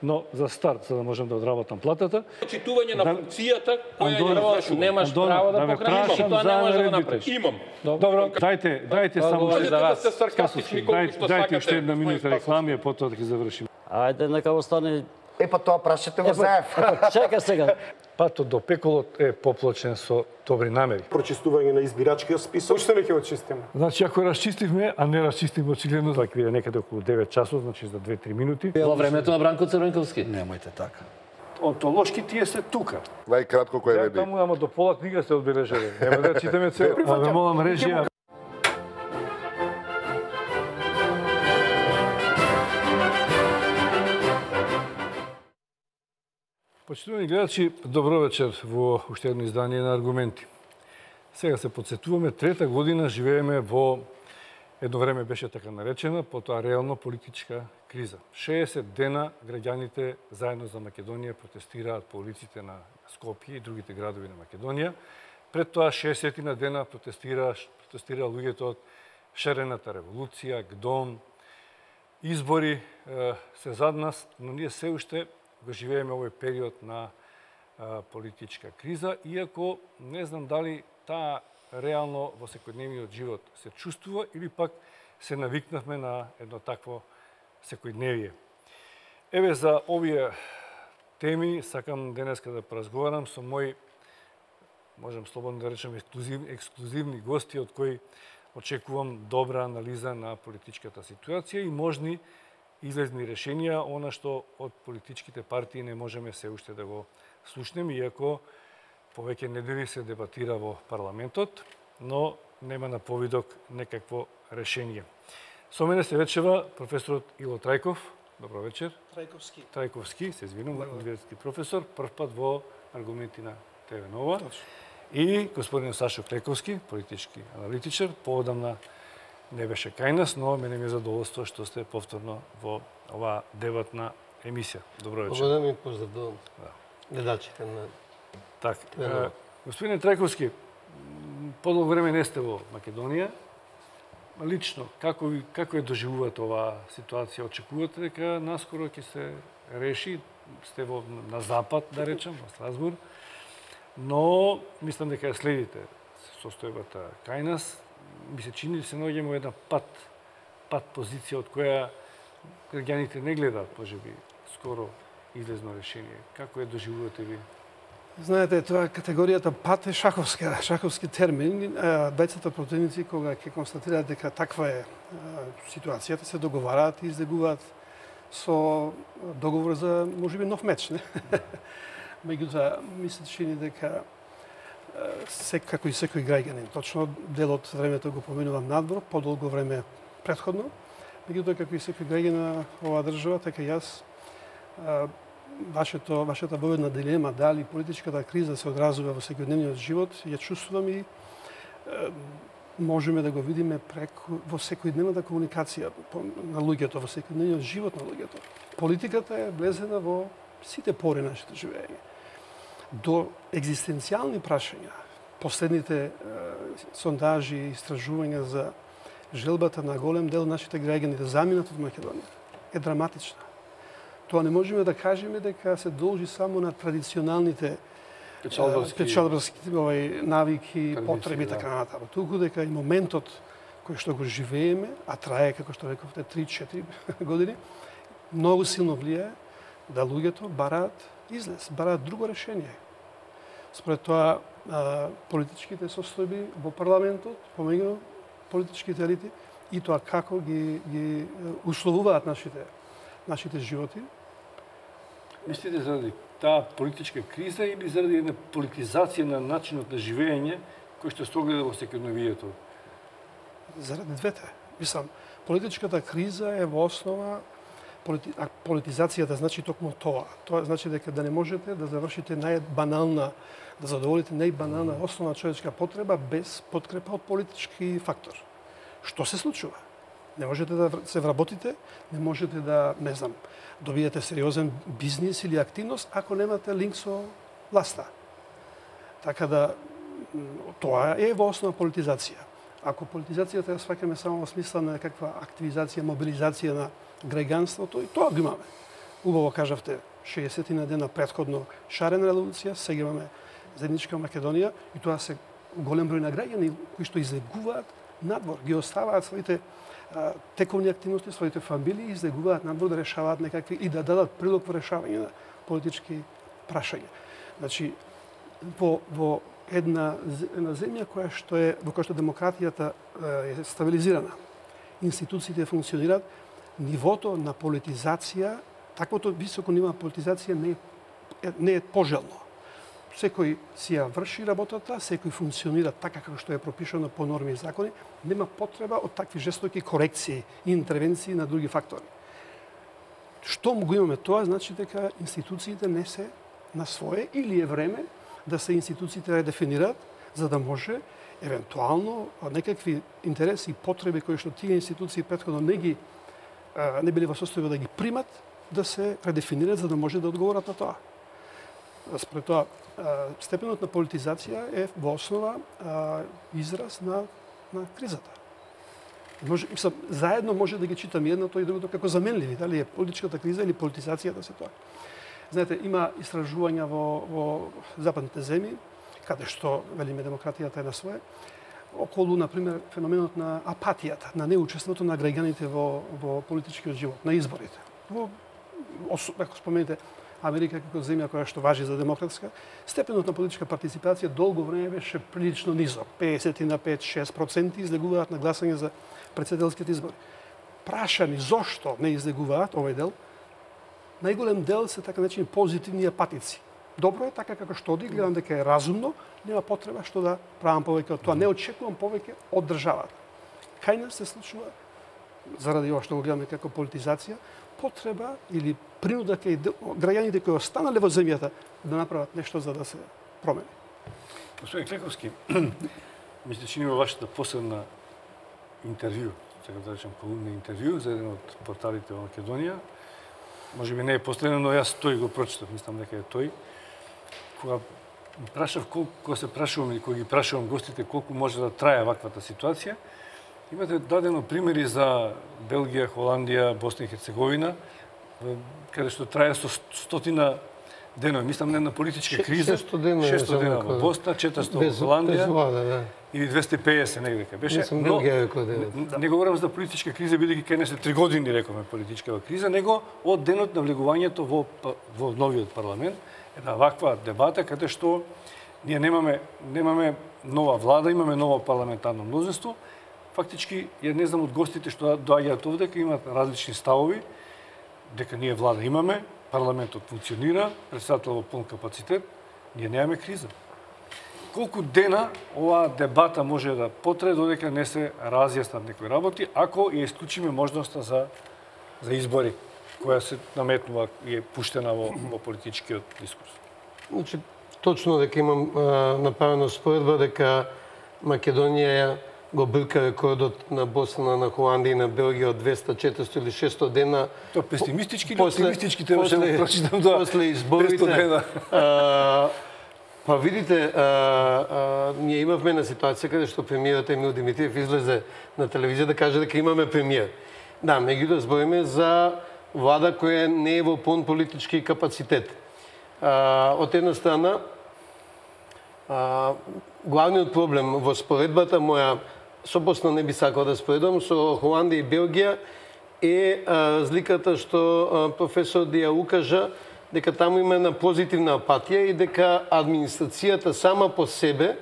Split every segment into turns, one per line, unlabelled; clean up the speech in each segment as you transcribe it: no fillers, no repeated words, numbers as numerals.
но за старт, за да можам да одработам платата.
Читување на функцијата која ја извршувам.
Немаш право да покраниш и тоа не можеш да го направиш.
Имам.
Добро, дайте само
Можете да сте саркастични колку што
дайте уште
сакате.
една минута реклами, а потоа да ги завршиме.
Ајде, нека остане.
Па тоа прашате го знаев.
Чека сега.
Патот до пеколот е поплачен со добри намери.
Прочистување на избирачкиот список. Уште не ќе го чистиме.
Значи, ако расчистивме, а не расчистивме очигледно, тоа ќе биде некаде околу 9 часот, значи за 2-3 минути.
Во времето на Бранко Црвенковски.
Немојте така. Онтолошки тие се тука.
Најкратко кој
Ја
реди.
таму, ама до пола книга се одбележали. Нема да читаме цел. А ве молам режија. Почитувани гледачи, добро вечер во уште едно издание на Аргументи. Сега се подсетуваме, трета година живееме во едно време беше така наречена, потоа реално политичка криза. 60 дена граѓаните заедно за Македонија протестираат по улиците на Скопје и другите градови на Македонија. Пред тоа 60 дена протестира луѓето од шарената револуција, ГДОМ, избори се зад нас, но ние се уште го живееме овој период на политичка криза, иако не знам дали таа реално во секојдневниот живот се чувствува или пак се навикнавме на едно такво секојдневие. Еве за овие теми сакам денеска да поразговарам со мои, можем слободно да речем, ексклузивни гости од кои очекувам добра анализа на политичката ситуација и можни излезни решенија, она што од политичките партии не можеме се уште да го слушнеме, иако повеќе недели се дебатира во парламентот, но нема на повидок некакво решение. Со мене се вечева професорот Ило Трајков. Добро вечер. Трајковски, се извинувам, универзитетски професор, прв пат во Аргументи на ТВ Нова. И господин Сашо Клековски, политички аналитичар, поодамна не беше кај нас, но мене ми е задоволство што сте повторно во оваа дебатна емисија. Добро вечер.
Благодарам и поздравувам гледачите на
така. Господин Трајковски, подолго време не сте во Македонија. Лично, како ја доживувате оваа ситуација? Очекувате дека наскоро ќе се реши? Сте на запад, да речем, во Страсбург. Но, мислам дека ја следите состојбата кај нас. Ми се чини да се наоѓаме во една пат позиција од која граѓаните не гледаат, можеби, скоро излезно решение. Како ја доживувате ви?
Знаете, тоа категоријата пат е шаховски термин. Двајцата противници кога ќе констатираат дека таква е ситуацијата, се договараат и издегуваат со договор за можеби нов меч, не? Меѓутоа, ми се чини дека како и секој граѓанин, точно дел од времето го поминувам надвор, подолго време претходно. Меѓутоа, како и секој граѓанин на оваа држава, така и јас, вашата воедна дилема, дали политичката криза се одразува во секојдневниот живот, ја чувствувам и можеме да го видиме во секојдневната комуникација на луѓето, во секојдневниот живот на луѓето. Политиката е влезена во сите пори на нашето живење. До екзистенцијални прашања, последните сондажи и истражувања за желбата на голем дел нашите граѓани да заминат од Македонија е драматична. Тоа не можеме да кажеме дека се должи само на традиционалните печалбарски навики, потреби и така натаму. Туку дека и моментот кој што го живееме, а трае, како што рековте, 3-4 години, многу силно влијае да луѓето бараат излез, бараат друго решение. Според тоа, политичките состојби во парламентот, помеѓу политичките елити, и тоа како ги условуваат нашите животи.
Мислите заради таа политичка криза или заради една политизација на начинот на живење кој што се огледа во секојдневието?
Заради двете. Мислам, политичката криза е во основа политизацијата значи токму тоа. Тоа значи дека да не можете да завршите најбанална, да задоволите најбанална основна човечка потреба без подкрепа од политички фактор. Што се случува? Не можете да се вработите, не можете да, не знам, добиете сериозен бизнис или активност ако немате линк со власта. Така да тоа е во основа политизација. Ако политизацијата ја сваќаме само во смисла на каква активизација, мобилизација на граѓанството, и тоа го имаме. убаво кажавте, 60 на дена претходно шарена револуција, сега имаме заедничка Македонија и тоа се голем број на граѓани кои што излегуваат надвор, ги оставаат своите тековни активности, своите фамилии, излегуваат надвор да решаваат некакви и да дадат прилог во решавање на политички прашања. Значи, во една земја која што е во која што демократијата е стабилизирана, институциите функционираат, нивото на политизација, таквото високо ниво на политизација не е пожелно. Секој си ја врши работата, секој функционира така како што е пропишано по норми и закони, нема потреба од такви жестоки корекции и интервенции на други фактори. Што го имаме тоа, значи дека институциите не се на свое или е време да се институциите редефинираат, за да може евентуално некакви интереси и потреби кои што тие институции претходно не били во состојба да ги примат, да се редефинираат за да може да одговорат на тоа. Според тоа, степенот на политизација е во основа израз на кризата. Заедно може да ги читаме едното и другото како заменливи, дали е политичката криза или политизацијата се тоа. Знаете, има истражувања во западните земји, каде што, велиме, демократијата е на свое, околу, например, феноменот на апатијата, на неучеството на граѓаните во политичкиот живот, на изборите. Ако споменете Америка како земја која што важи за демократска, степенот на политичка партиципација долго време беше прилично низок. 50 на 5-6% излегуваат на гласање за председателските избори. Прашани зошто не излегуваат овој дел, најголем дел се така наречени позитивни апатици. Добро е така како што оди, гледам дека е разумно, нема потреба што да правам повеќе од тоа. Не очекувам повеќе од државата. Кај нас се случува, заради ова што го гледаме како политизација, потреба или принуда кај граѓаните кои останале во земјата да направат нешто за да се промени.
Господин Клековски, мисля, че има вашата последна интервју, сега да речем колумна интервју за еден од порталите во Македонија. Може би не е последен, но јас тој го прочитав, мислам дека е тој. Кога се прашувам или кога ги прашувам гостите колку може да трае ваквата ситуација, имате дадено примери за Белгија, Холандија, Босна и Херцеговина, каде што трае со 100 денови. Мислам не на политичка криза. 600 дена во Босна, 400 во Холандија или 250 негде беше. Но не говорам за политичка криза, бидејќи кај нас е 3 години, рековме, политичка криза, него од денот на влегувањето во новиот парламент, една ваква дебата каде што ние немаме нова влада, имаме ново парламентарно мнозинство. Фактички, ја не знам од гостите што доаѓаат овде, дека имаат различни ставови, дека ние влада имаме, парламентот функционира, председател во пун капацитет, ние немаме криза. Колку дена оваа дебата може да потрае додека не се разјаснат некои работи, ако ја исклучиме можноста за избори, која се наметнува и е пуштена во политичкиот дискурс?
Значи, точно дека имам направено споредба дека Македонија го брка рекордот на Босна, на Холандија и на Белгија од 200, 400 или 600 дена.
Тоа песимистички или оптимистички требаше да прочитам тоа?
После изборите. Па видите, ние имавме на ситуација каде што премиерот Емил Димитриев излезе на телевизија да каже дека имаме премиер. Да, меѓутоа збориме за влада која не е во пун политички капацитет. Од една страна, главниот проблем во споредбата моја, со Босна не би сакал да споредам, со Холандија и Белгија е разликата што професор Дија укажа дека таму има една позитивна апатија и дека администрацијата сама по себе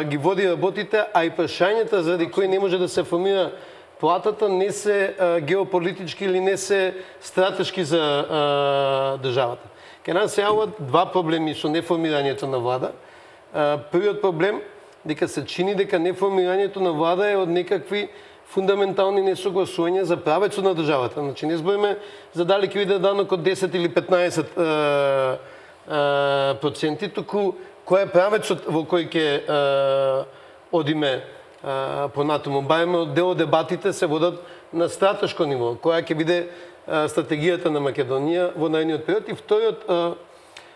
ги води работите, а и прашањата заради кои не може да се формира платата не се геополитички или не се стратешки за државата. Кај нас се јавуваат два проблеми со неформирањето на влада. Првиот проблем дека се чини дека неформирањето на влада е од некакви фундаментални несогласувања за правецот на државата. Значи не збориме за дали ќе биде данок од 10 или 15%, туку кој е правецот во кој ќе одиме понатаму. Барем дел од дебатите се водат на стратешко ниво, која ќе биде стратегијата на Македонија во наредниот период. И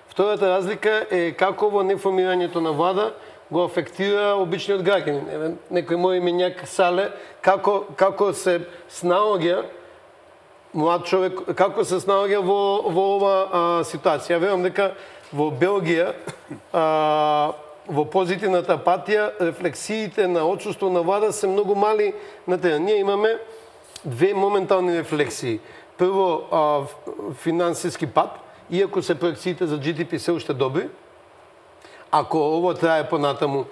втората разлика е како во неформирањето на влада го афектира обичниот граѓанин. Некој мој именјак Сале, како се снаоѓа млад човек, како се снаоѓа во ова ситуација. Ја верувам дека во Белгија во позитивната патија рефлексиите на отсуство на влада се многу мали на терен. Ние имаме две моментални рефлексии. Прво, финансиски пат, иако се проекциите за GDP се уште добри. Ако ово трае понатаму,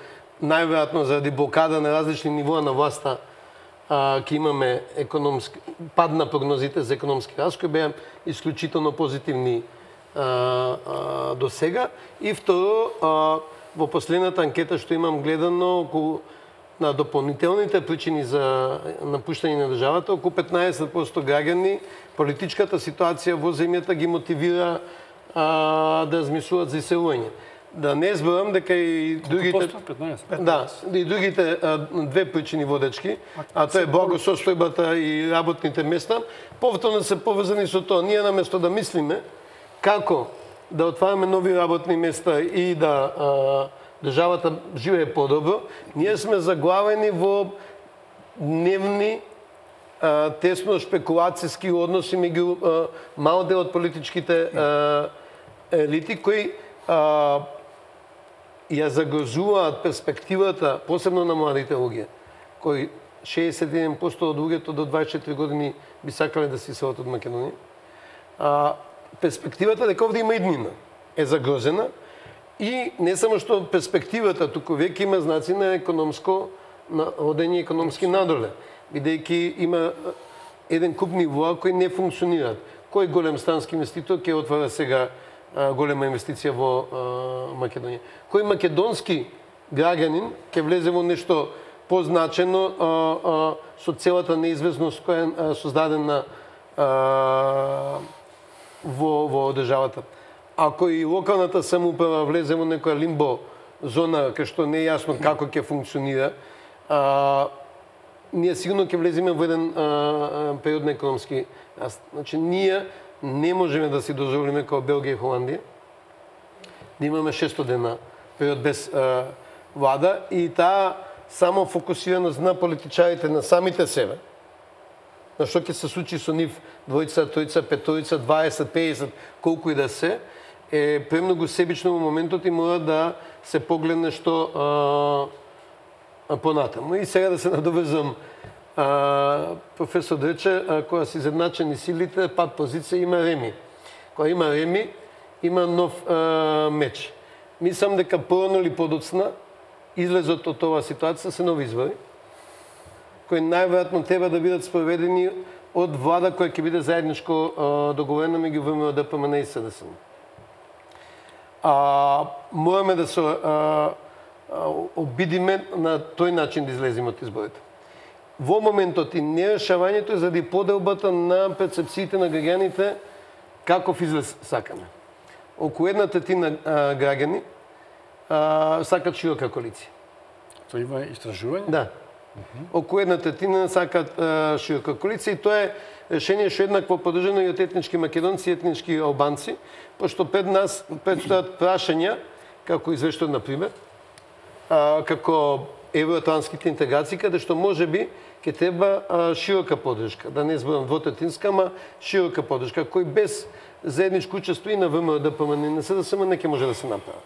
најверојатно заради блокада на различни нивоа на власта, ќе имаме пад на прогнозите за економски раст, кои беа исклучително позитивни до сега. И второ, во последната анкета што имам гледано околу на дополнителните причини за напуштање на државата, околу 15% граѓани политичката ситуација во земјата ги мотивира да размислуваат за иселување. Да не зборам дека и другите
15%?
Да, и другите две причини водечки, а тоа е благосостојбата и работните места, повторно се поврзани со тоа. Ние наместо да мислиме како да отвараме нови работни места и да државата живее подобро, ние сме заглавени во дневни тесно шпекулацијски односи меѓу мал дел од политичките елити кои ја загрозуваат перспективата, посебно на младите луѓе, кои 61% од луѓето до 24 години би сакале да се иселат од Македонија. Перспективата дека овде има иднина е загрозена и не само што перспективата, туку веќе има знаци на економско одење, економски надоле, бидејќи има еден куп нивоа кои не функционираат. Кој голем странски инвеститор ќе отвара сега голема инвестиција во Македонија? Кој македонски граѓанин ќе влезе во нешто позначено со целата неизвестност која е создадена во државата? Ако и локалната самоуправа влезе во некоја лимбо зона кај што не е јасно како ќе функционира, ние сигурно ќе влеземе во еден период на економски раст. Значи, ние не можеме да си дозволиме како Белгија и Холандија да имаме 600 дена период без влада и таа само фокусираност на политичарите на самите себе, на што ќе се случи со нив двојца, тројца, петорица, 20, 50, колку и да се, е премногу себично во моментот и мора да се погледне што понатаму. И сега да се надоврзам, професор рече, кога се изедначени силите, пат позиција има реми. Кога има реми, има нов меч. Мислам дека порано или подоцна излезот од оваа ситуација се нови избори, кои најверојатно треба да бидат спроведени од влада која ќе биде заедничко договорена меѓу ВМРО, ДПМН и СДСМ. Мораме да се обидиме на тој начин да излеземе од изборите. Во моментот и нерешавањето е заради поделбата на перцепциите на граѓаните каков излез сакаме. Околу 1/3 граѓани сакат широка коалиција.
Тоа има истражување?
Да. Околу 1/3 сакат широка коалиција и тоа е решение што еднакво поддржано и од етнички македонци и етнички албанци, пошто пред нас предстојат прашања, како извештај на пример, како евроатлантските интеграции, каде што можеби ќе треба широка поддршка, да не зборам двотретинска, ама широка поддршка, кој без заедничко учество и на ВМРО, ДПМН и на СДСМ не ќе може да се направи.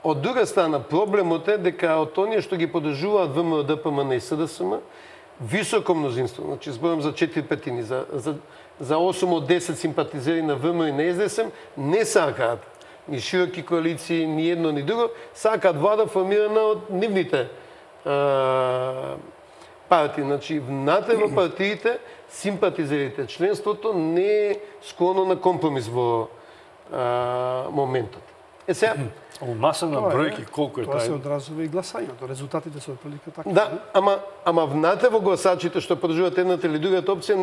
Од друга страна, проблемот е дека од оние што ги поддржуваат ВМРО, ДПМН и СДСМ, високо мнозинство, значи зборам за 4/5, за 8 од 10 симпатизери на ВМРО и на СДСМ, не сакаат ни широки коалиции, ни едно, ни друго, сакаат влада формирана од нивните партии. Значи, внатре во партиите, симпатизерите, членството не е склоно на компромис во моментот. Сега,
маса на бројки, колку е
Тоа се
тај?
одразува и гласањето. Резултатите се отприлика така.
да, ама внатре во гласачите што подржуваат едната или другата опција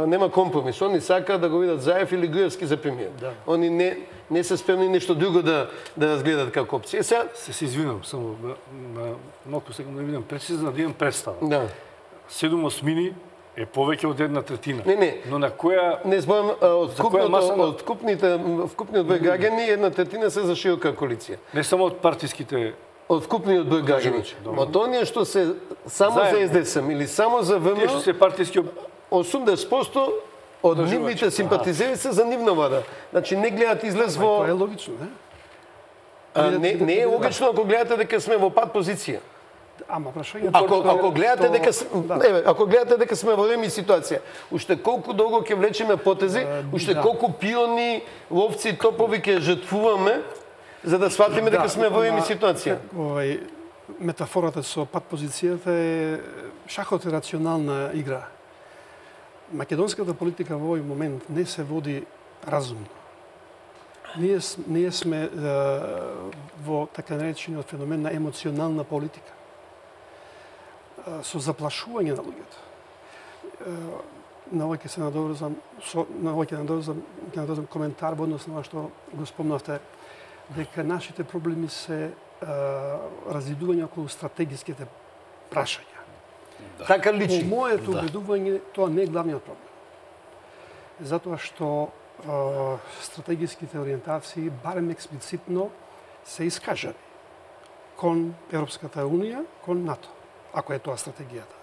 нема компромис. Они сакаат да го видат Заев или Груевски за премиер.
Да.
Они не се спремни нешто друго да разгледат како опција. Сега,
Се извинам, само малку секам да видам прецизно, да имам представа.
да.
7 осмини е повеќе од 1/3.
Не.
Но на која...
Не зборам од
која маса на-
вкупниот број граѓани, 1/3 се за широка коалиција.
Не само од партиските
од вкупниот број граѓани. Од оние што се само за СДСМ или само за
Тие што
ВМРО,
се партиски
80% од нивните симпатизери се за нивна влада. Значи не гледаат излез
Тоа е
во...
логично, не?
Не е логично ако гледате дека сме во пат позиција.
Ама прашањето
Ако гледате дека ако гледате дека сме во реми ситуација, уште колку долго ќе влечеме потези, уште колку пиони, ловци и топови ќе жртвуваме за да сватиме дека сме во реми ситуација.
Метафората со пат позицијата е шахот е рационална игра. Македонската политика во овој момент не се води разумно. Ние сме во така наречениот феномен на емоционална политика. Со заплашување на луѓето. На овој ќе се надоврзам, ќе надоврзам коментар во однос на ова што го спомнавте, дека нашите проблеми се разидување околу стратегиските прашања.
Така личи.
По моето убедување, тоа не е главниот проблем. Затоа што стратегиските ориентации, барем експлицитно, се искажани кон Европската Унија, кон НАТО, ако е тоа стратегијата.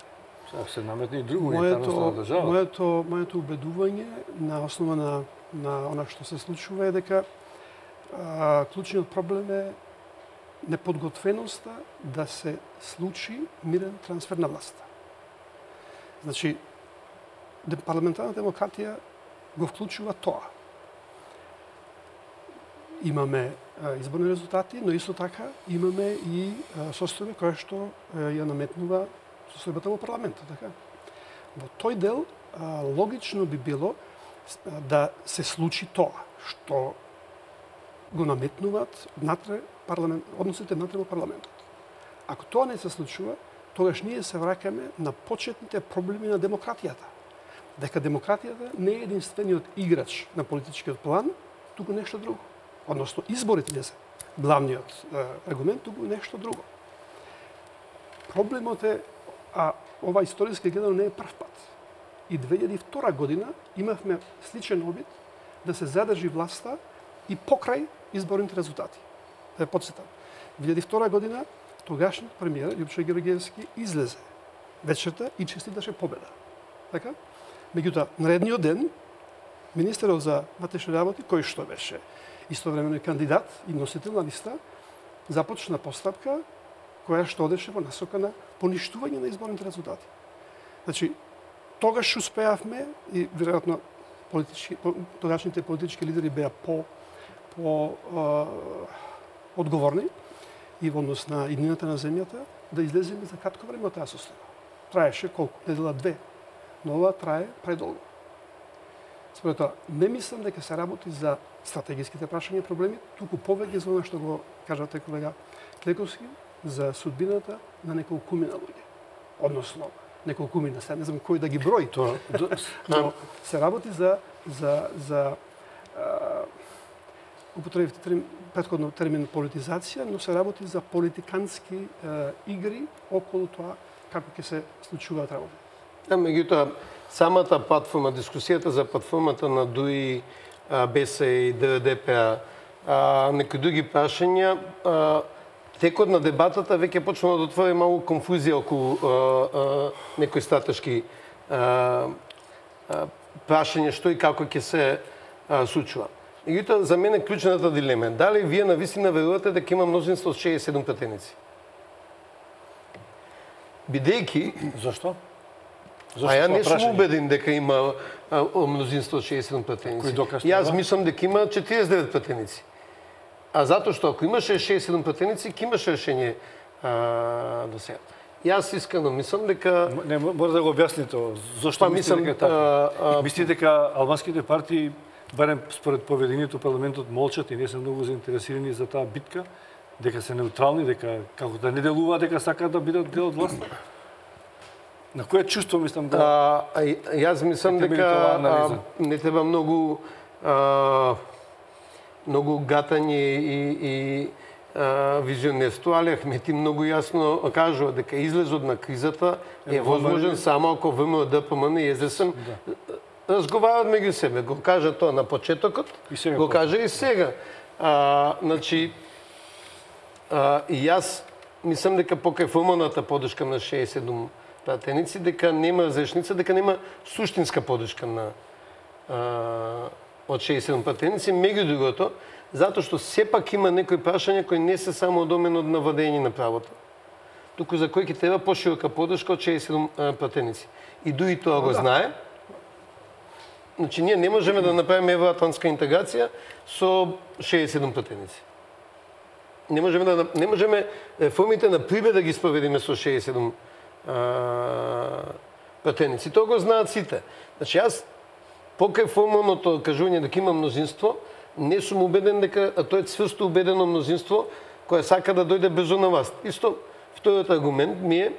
Ако се наметне и друго унитарност на држава.
Моето убедување на основа на она што се случува е дека клучниот проблем е неподготвеноста да се случи мирен трансфер на власта. Значи, парламентарна демократија го вклучува тоа. Имаме изборни резултати, но исто така имаме и состојба која што ја наметнува состојбата во парламентот, така. Во тој дел логично би било да се случи тоа што го наметнуваат внатре односите внатре во парламентот. Ако тоа не се случува, тогаш ние се враќаме на почетните проблеми на демократијата. Дека демократијата не е единствениот играч на политичкиот план, туку нешто друго. Односно, изборите не се главниот аргумент, туку нешто друго. Проблемот е, ова историски гледано не е прв пат. И 2002 година имавме сличен обид да се задржи власта и покрај изборните резултати. Да ја подсетам. 2002 година тогашниот премиер Лјупчо Георгиевски излезе вечерта и честиташе победа. Така? Меѓутоа, наредниот ден, министерот за внатрешни работи, кој што беше истовремено и кандидат и носител на листа, започна постапка која што одеше во насока на поништување на изборните резултати. Значи, тогаш успеавме и веројатно тогашните политички лидери беа по одговорни и во однос на иднината на земјата да излеземе за кратко време од таа состојба. Траеше колку? Недела 2. Но ова трае предолго. Според тоа, не мислам дека се работи за стратегиските прашања и проблеми, туку повеќе за она што го кажате колега Клековски, за судбината на неколкумина луѓе. Односно, неколкумина, сега не знам кој да ги брои. Но се работи за употребите претходно термин политизација, но се работи за политикански игри околу тоа како ќе се случуваат работи.
Меѓутоа, самата платформа, дискусијата за платформата на ДУИ, БС и ДДП, некои други прашања, текот на дебатата веќе почна да отвори малку конфузија околу некои стратешки прашања што и како ќе се случува. Меѓутоа, за мене клучната дилема е дали вие навистина верувате дека има мнозинство од 67 пратеници? Бидејќи...
Зашто?
Ја не сум убеден дека има мнозинство од 67 пратеници. Јас мислам дека има 49 пратеници. А затоа што ако имаше 67 пратеници, ќе имаше решение до сега. Јас искрено мислам дека...
Не, мора да го објасните. Зошто мислите дека е така? Мислите дека албанските партии, барем според поведението парламентот, молчат и не се многу заинтересирани за таа битка, дека се неутрални, дека како да не делуваат дека сакаат да бидат дел од власта? На кое чувство мислам да...
Јас мислам дека не треба многу гатање и визионерство, али Ахмети многу јасно кажува дека излезот на кризата е возможен само ако ВМРО, ДПМН и СДСМ разговараат меѓу себе. Го кажа тоа на почетокот, го кажа и сега. Значи, и јас мислам дека покрај формалната поддршка на 67 пратеници, дека нема разрешница, дека нема суштинска поддршка на од 67 пратеници, меѓу другото, затоа што сепак има некои прашања кои не се само доменот на владење на правото, туку за кои ќе треба поширока поддршка од 67 пратеници. И дури тоа го знае. Значи, ние не можеме да направиме евроатлантска интеграција со 67 пратеници. Не можеме реформите на прибе да ги спроведиме со 67 пратеници. Тоа го знаат сите. Значи, јас покрај формалното кажување дека има мнозинство, не сум убеден дека, а тоа е цврсто убедено мнозинство кое сака да дојде брзо на власт. Исто, вториот аргумент ми е,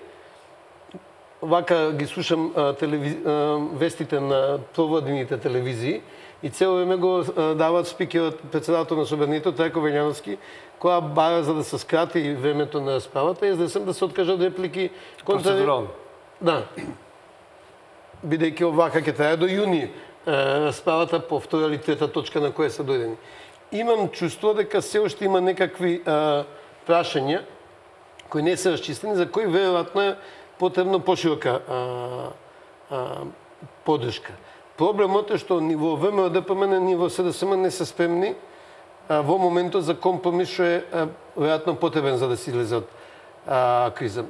вака ги слушам вестите на провладените телевизии и цело време го дават спикерот, председател на Собранието, Трајко Велјановски, која бара за да се скрати времето на расправата, и за да се откажат реплики
Процедурално.
Да. Бидејќи овака ќе трае до јуни расправата по втора или трета точка на која се дојдени. Имам чувство дека се уште има некакви прашања кои не се расчистени, за кои веројатно е потребно поширока поддршка. Проблемот е што ниво ВМРО-ДПМН, ниво СДСМ не се спремни во моментот за компромис што е веројатно потребен за да се излезе од криза.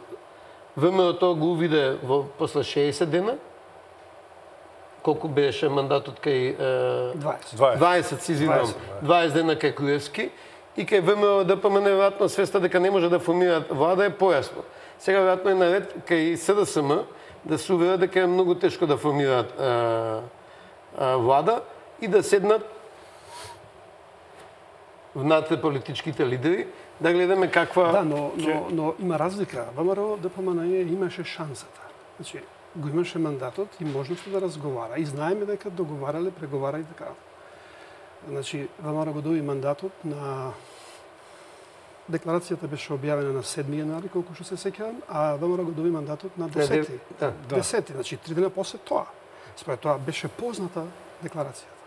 ВМРО го увиде после 60 дена. Колку беше мандатот кај 20 се извинувам. 20 дена кај Куевски и кај ВМРО-ДПМН веројатно свеста дека не може да формираат влада е појасно. Сега веројатно е наред кај СДСМ да се уверат дека е многу тешко да формираат влада и да седнат внатре политичките лидери, да гледаме каква...
Да, но има разлика. ВМРО ДПМН имаше шансата. Значи, го имаше мандатот и можноста да разговара. И знаеме дека договарале, преговара и така. Значи, ВМРО го доби мандатот на... Декларацијата беше објавена на 7 јануари, колку што се сеќавам, а ВМРО го доби мандатот на 10.
Да.
10, значи 3 дена после тоа. Според тоа беше позната декларацијата.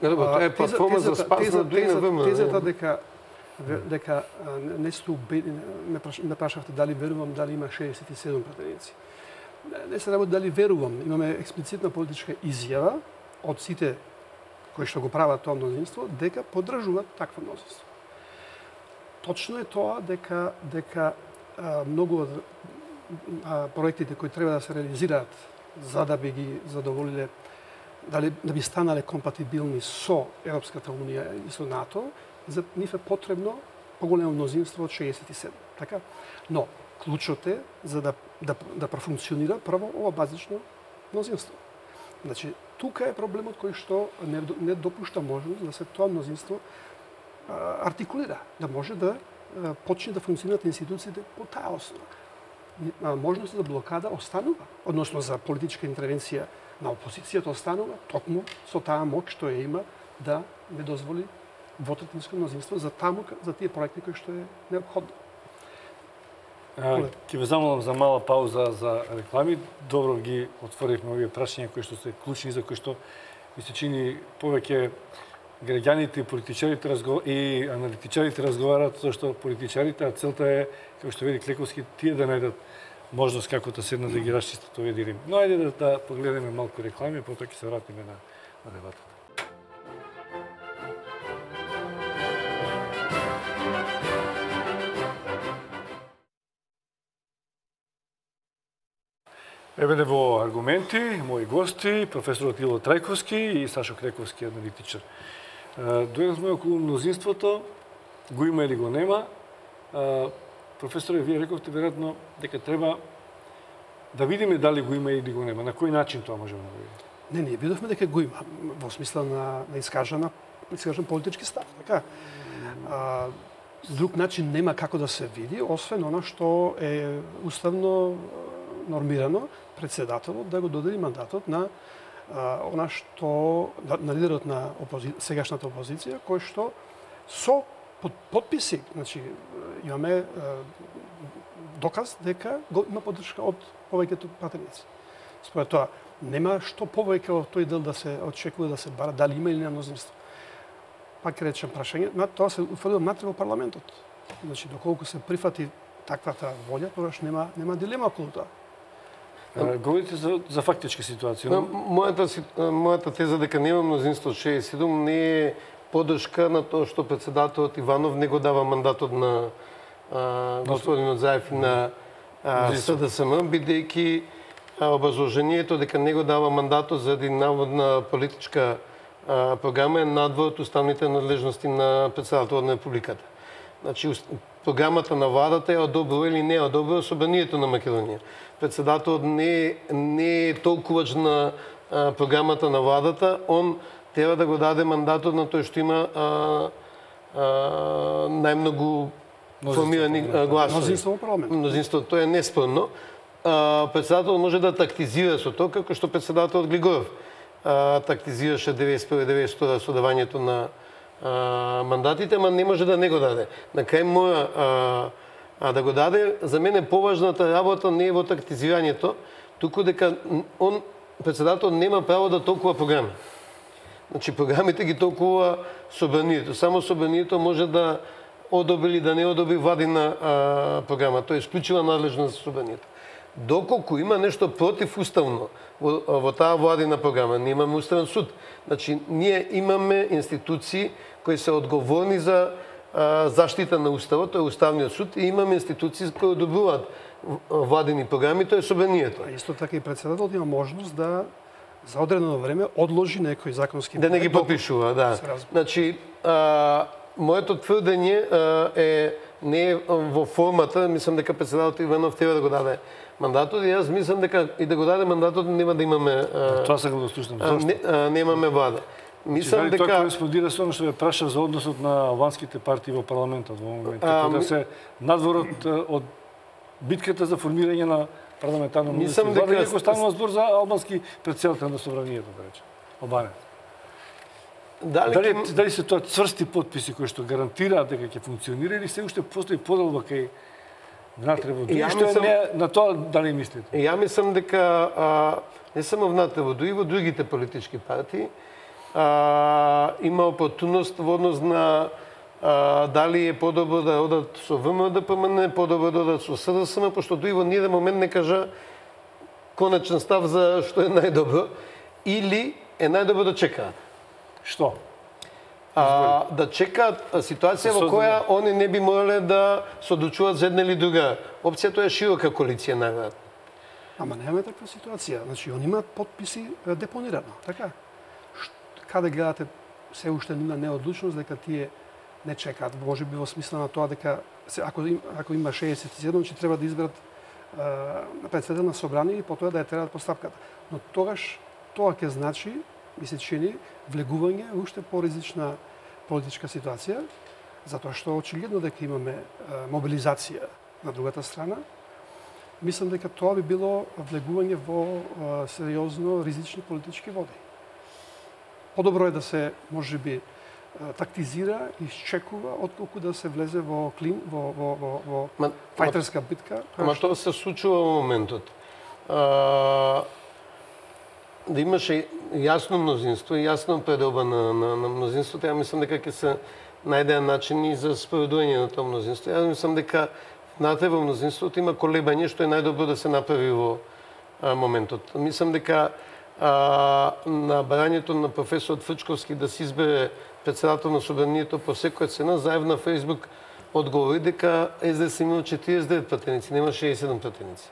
Тоа е платформа за спас на дури на ВМРО.
Тезата дека не сте убедени, не прашавте дали верувам дали има 67 пратеници. Не се работи дали верувам. Имаме експлицитна политичка изјава од сите кои што го прават тоа мнозинство, дека поддржуваат такво мнозинство. Точно е тоа дека многу од проектите кои треба да се реализираат за да би ги задоволиле, да би станале компатибилни со Европската унија и со НАТО, за нив е потребно поголемо мнозинство од 67. Така? Но клучот е за да профункционира прво ова базично мнозинство. Значи, тука е проблемот кој што не допушта можност да се тоа мнозинство артикулира, да може да почне да функционират институциите по таа основа. Можност за блокада останува, односно за политичка интервенција на опозицијата останува, токму со таа моќ што ја има да не дозволи двотретинско мнозинство за тие проекти кои што е неопходно.
Ќе ве замолам за мала пауза за реклами. Добро ги отворивме овие прашања кои што се клучни, за кои што ми се чини повеќе граѓаните и политичарите и аналитичарите разговараат, зашто политичарите, а целта е, како што види Клековски, тие да најдат можност како да седнат да ги расчистат овие дилеми. Но ајде да погледаме малку реклами, потоа ќе се вратиме на дебатата. Еве во аргументи, мои гости, професорот Ило Трајковски и Сашо Клековски, аналитичар. Дојдовме околу мнозинството, го има или го нема. Професоре, вие рековте веројатно дека треба да видиме дали го има или го нема. На кој начин тоа можеме да видиме?
Не, ние видовме дека го има, во смисла на искажан политички став. Така. Друг начин нема како да се види, освен она што е уставно нормирано, председателот да го додели мандатот на она што на лидерот на сегашната опозиција, кој што со подписи, значи имаме доказ дека има поддршка од повеќето пратеници. Според тоа нема што повеќе од тој дел да се очекува да се бара дали има или не мнозинство. Пак речем прашање, тоа се утврдува внатре во парламентот. Значи, доколку се прифати таквата волја, тогаш нема дилема околу тоа.
Говорите за фактичка ситуација.
Мојата теза дека нема мнозинство од 67 не е подршка на тоа што председателот Иванов не го дава мандатот на господинот Заев и на СДСМ, бидејќи образложението дека не го дава мандатот заради наводна политичка програма е надвор од уставните надлежности на председателот на Републиката. Значи, програмата на владата е одобрила или не е одобрила собранието на Македонија. Председателот не е толкувач на програмата на владата, он треба да го даде мандатот на тој што има најмногу формирани гласови.
Мнозинство во парламент.
Мнозинство, тоа е неспорно. Председателот може да тактизира со тоа, како што председателот Глигоров тактизираше 91-92 со давањето на мандатите, ама не може да не го даде. На крај мора да го даде. За мене поважната работа не е во тактизирањето, туку дека председателот нема право да толкува програми. Значи, програмите ги толкува собранието. Само собранието може да одобри или да не одобри владина програма. Тоа е исклучива надлежност за собранието. Доколку има нешто противуставно во таа владина програма, ние имаме уставен суд. Значи, ние имаме институции кои се одговорни за заштита на уставот, тоа е Уставниот суд, и имаме институции кои одобруваат владини програми, тоа е собранието.
А исто така и председателот има можност да за одредено време одложи некој законски
да не ги подпишува, да. Значи, моето тврдење не е во формата, мислам дека председателот Иванов треба да го даде мандатот, и јас мислам дека и да го даде мандатот нема да имаме
Тоа сакам да слушнам. Зошто?
Немаме влада. Мислам
дека тоа
дека
кореспондира со оно што ве прашав за односот на албанските партии во парламентот во моментот, како да се надворот од битката за формирање на парламентарно мнозинство.
Мислам дека
Иако станува збор за албански председател на собранието, да речем, албанец. Дали се тоа цврсти подписи кои што гарантираат дека ќе функционира, или се уште постои поделба кај внатре во ДУИ, што е на тоа дали мислите?
Ја мислам дека не само внатре во ДУИ, во другите политички партии има опортуност во однос на дали е подобро да одат со ВМДПМН, подобро да одат со СДСМ, пошто ДУИ во ниеден момент не кажа конечен став за што е најдобро, или е најдобро да чекаат.
Што?
Да чекаат ситуација во која они не би морале да се одлучуваат за една или друга. Опцијата е широка коалиција најверојатно.
Ама немаме таква ситуација. Значи, они имаат подписи депонирано, така? Каде гледате се уште на неодлучност дека тие не чекаат, може би во смисла на тоа дека ако има 67, ќе треба да изберат председател на собрание и потоа да ја терат постапката. Но тогаш тоа ќе значи, ми се чини, влегување во уште поризична политичка ситуација, затоа што очигледно дека имаме мобилизација на другата страна. Мислам дека тоа би било влегување во сериозно ризични политички води. Подобро е да се, можеби, тактизира, изчекува, отколку да се влезе во фајтерска битка.
Ама тоа се случува во моментот. Да имаше јасно мнозинство и јасно пределба на мнозинството, ја мислам дека ќе се најдеа начини за спроведување на тоа мнозинство. Ја мислам дека внатре во мнозинството има колебање што е најдобро да се направи во моментот. Мислам дека на барањето на професор Фрчковски да се избере председател на собранието по секоја цена, Заев на Фејсбук одговори дека СДС имал 49 пратеници, нема 67 пратеници.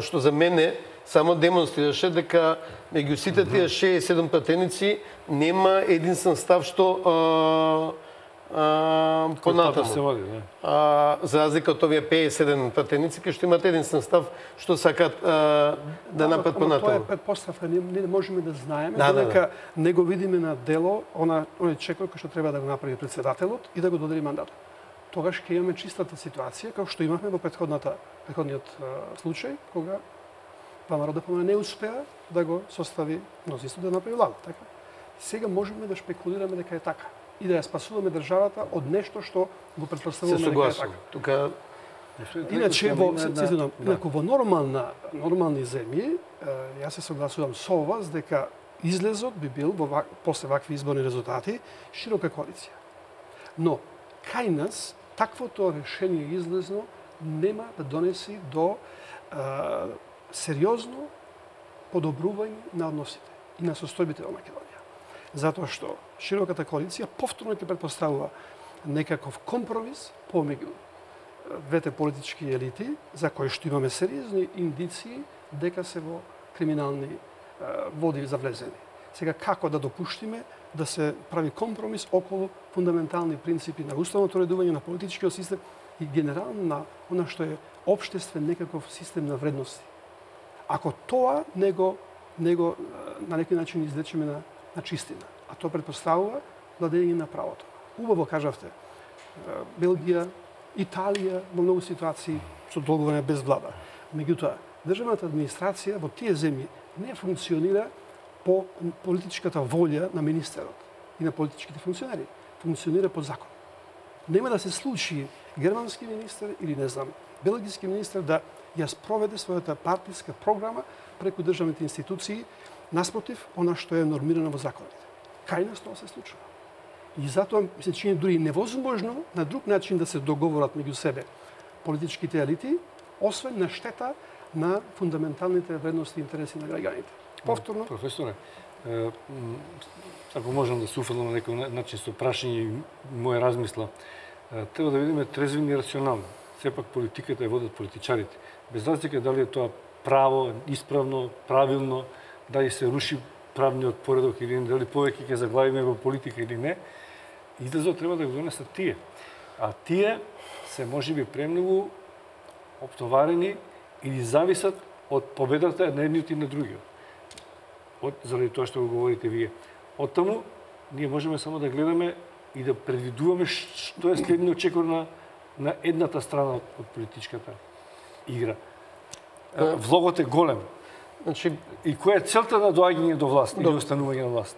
Што за мене само демонстрираше дека меѓу сите тие 67 пратеници нема единствен став што понатаму. За разлика од овие 57 пратеници кои што имат единствен став што сакат да направат понатаму.
Тоа е предпоставка, не можеме да знаеме додека не го видиме на дело оној чекор кој што треба да го направи председателот и да го додели мандатот. Тогаш ќе имаме чистата ситуација како што имавме во претходниот случај кога ВМРО не успеа да го состави мнозинство да направи влада, така? Сега можеме да шпекулираме дека е така и да ја спасуваме државата од нешто што го претпоставуваме дека е така.
Тука
Иначе во нормални земји, јас се согласувам со вас дека излезот би бил после вакви изборни резултати широка коалиција. Но кај нас таквото решение излезно нема да донеси до сериозно подобрување на односите и на состојбите во Македонија. Затоа што широката коалиција повторно ќе предпоставува некаков компромис помеѓу двете политички елити, за кои што имаме сериозни индиции дека се во криминални води завлезени. Сега, како да допуштиме да се прави компромис околу фундаментални принципи на уставното уредување, на политичкиот систем и генерално на она што е општествен некаков систем на вредности. Ако тоа него на некој начин излечеме на чистина, а тоа предпоставува владење на правото. Убаво кажавте, Белгија, Италија во многу ситуации со долго време без влада. Меѓутоа, државната администрација во тие земји не функционира по политичката волја на министерот и на политичките функционери. Функционира по закон. Нема да се случи германски министер или, не знам, белгиски министер да ја спроведе својата партиска програма преку државните институции наспротив она што е нормирано во законите. Кај нас тоа се случува. И затоа ми се чини дури невозможно на друг начин да се договорат меѓу себе политичките елити, освен на штета на фундаменталните вредности и интереси на граѓаните. Повторно.
Професоре, ако можам да се уфрлам на некој начин со прашање и моја размисла, треба да видиме трезвено и рационално. Сепак политиката ја водат политичарите. Без разлика дали е тоа право, исправно, правилно, дали се руши правниот поредок или не, дали повеќе ќе заглавиме во политика или не, излезот треба да го донесат тие. А тие се можеби премногу оптоварени или зависат од победата на едниот и на другиот. Заради тоа што го говорите вие. Оттаму, ние можеме само да гледаме и да предвидуваме што е следниот чекор на едната страна од политичката игра. Влогот е голем.
Значи,
и која е целта на доаѓање до власт или останување на власт?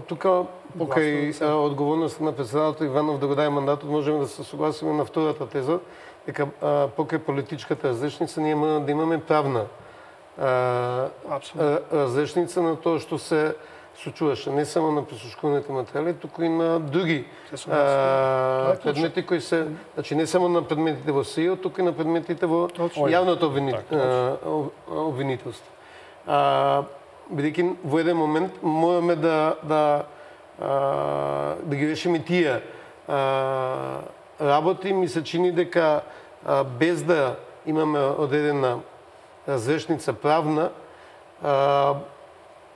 Тука, покај одговорност на председател Иванов да го даде мандатот, можеме да се согласиме на втората теза, дека покај политичката разрешница ние мора да имаме правна разрешница на тоа што се случуваше, не само на присушкуваните материјали, туку и на други предмети кои се, значи не само на предметите во СИО, туку и на предметите во јавното обвинителство. Бидејќи во еден момент мораме да ги решиме тие работи, ми се чини дека без да имаме одредена разрешница правна,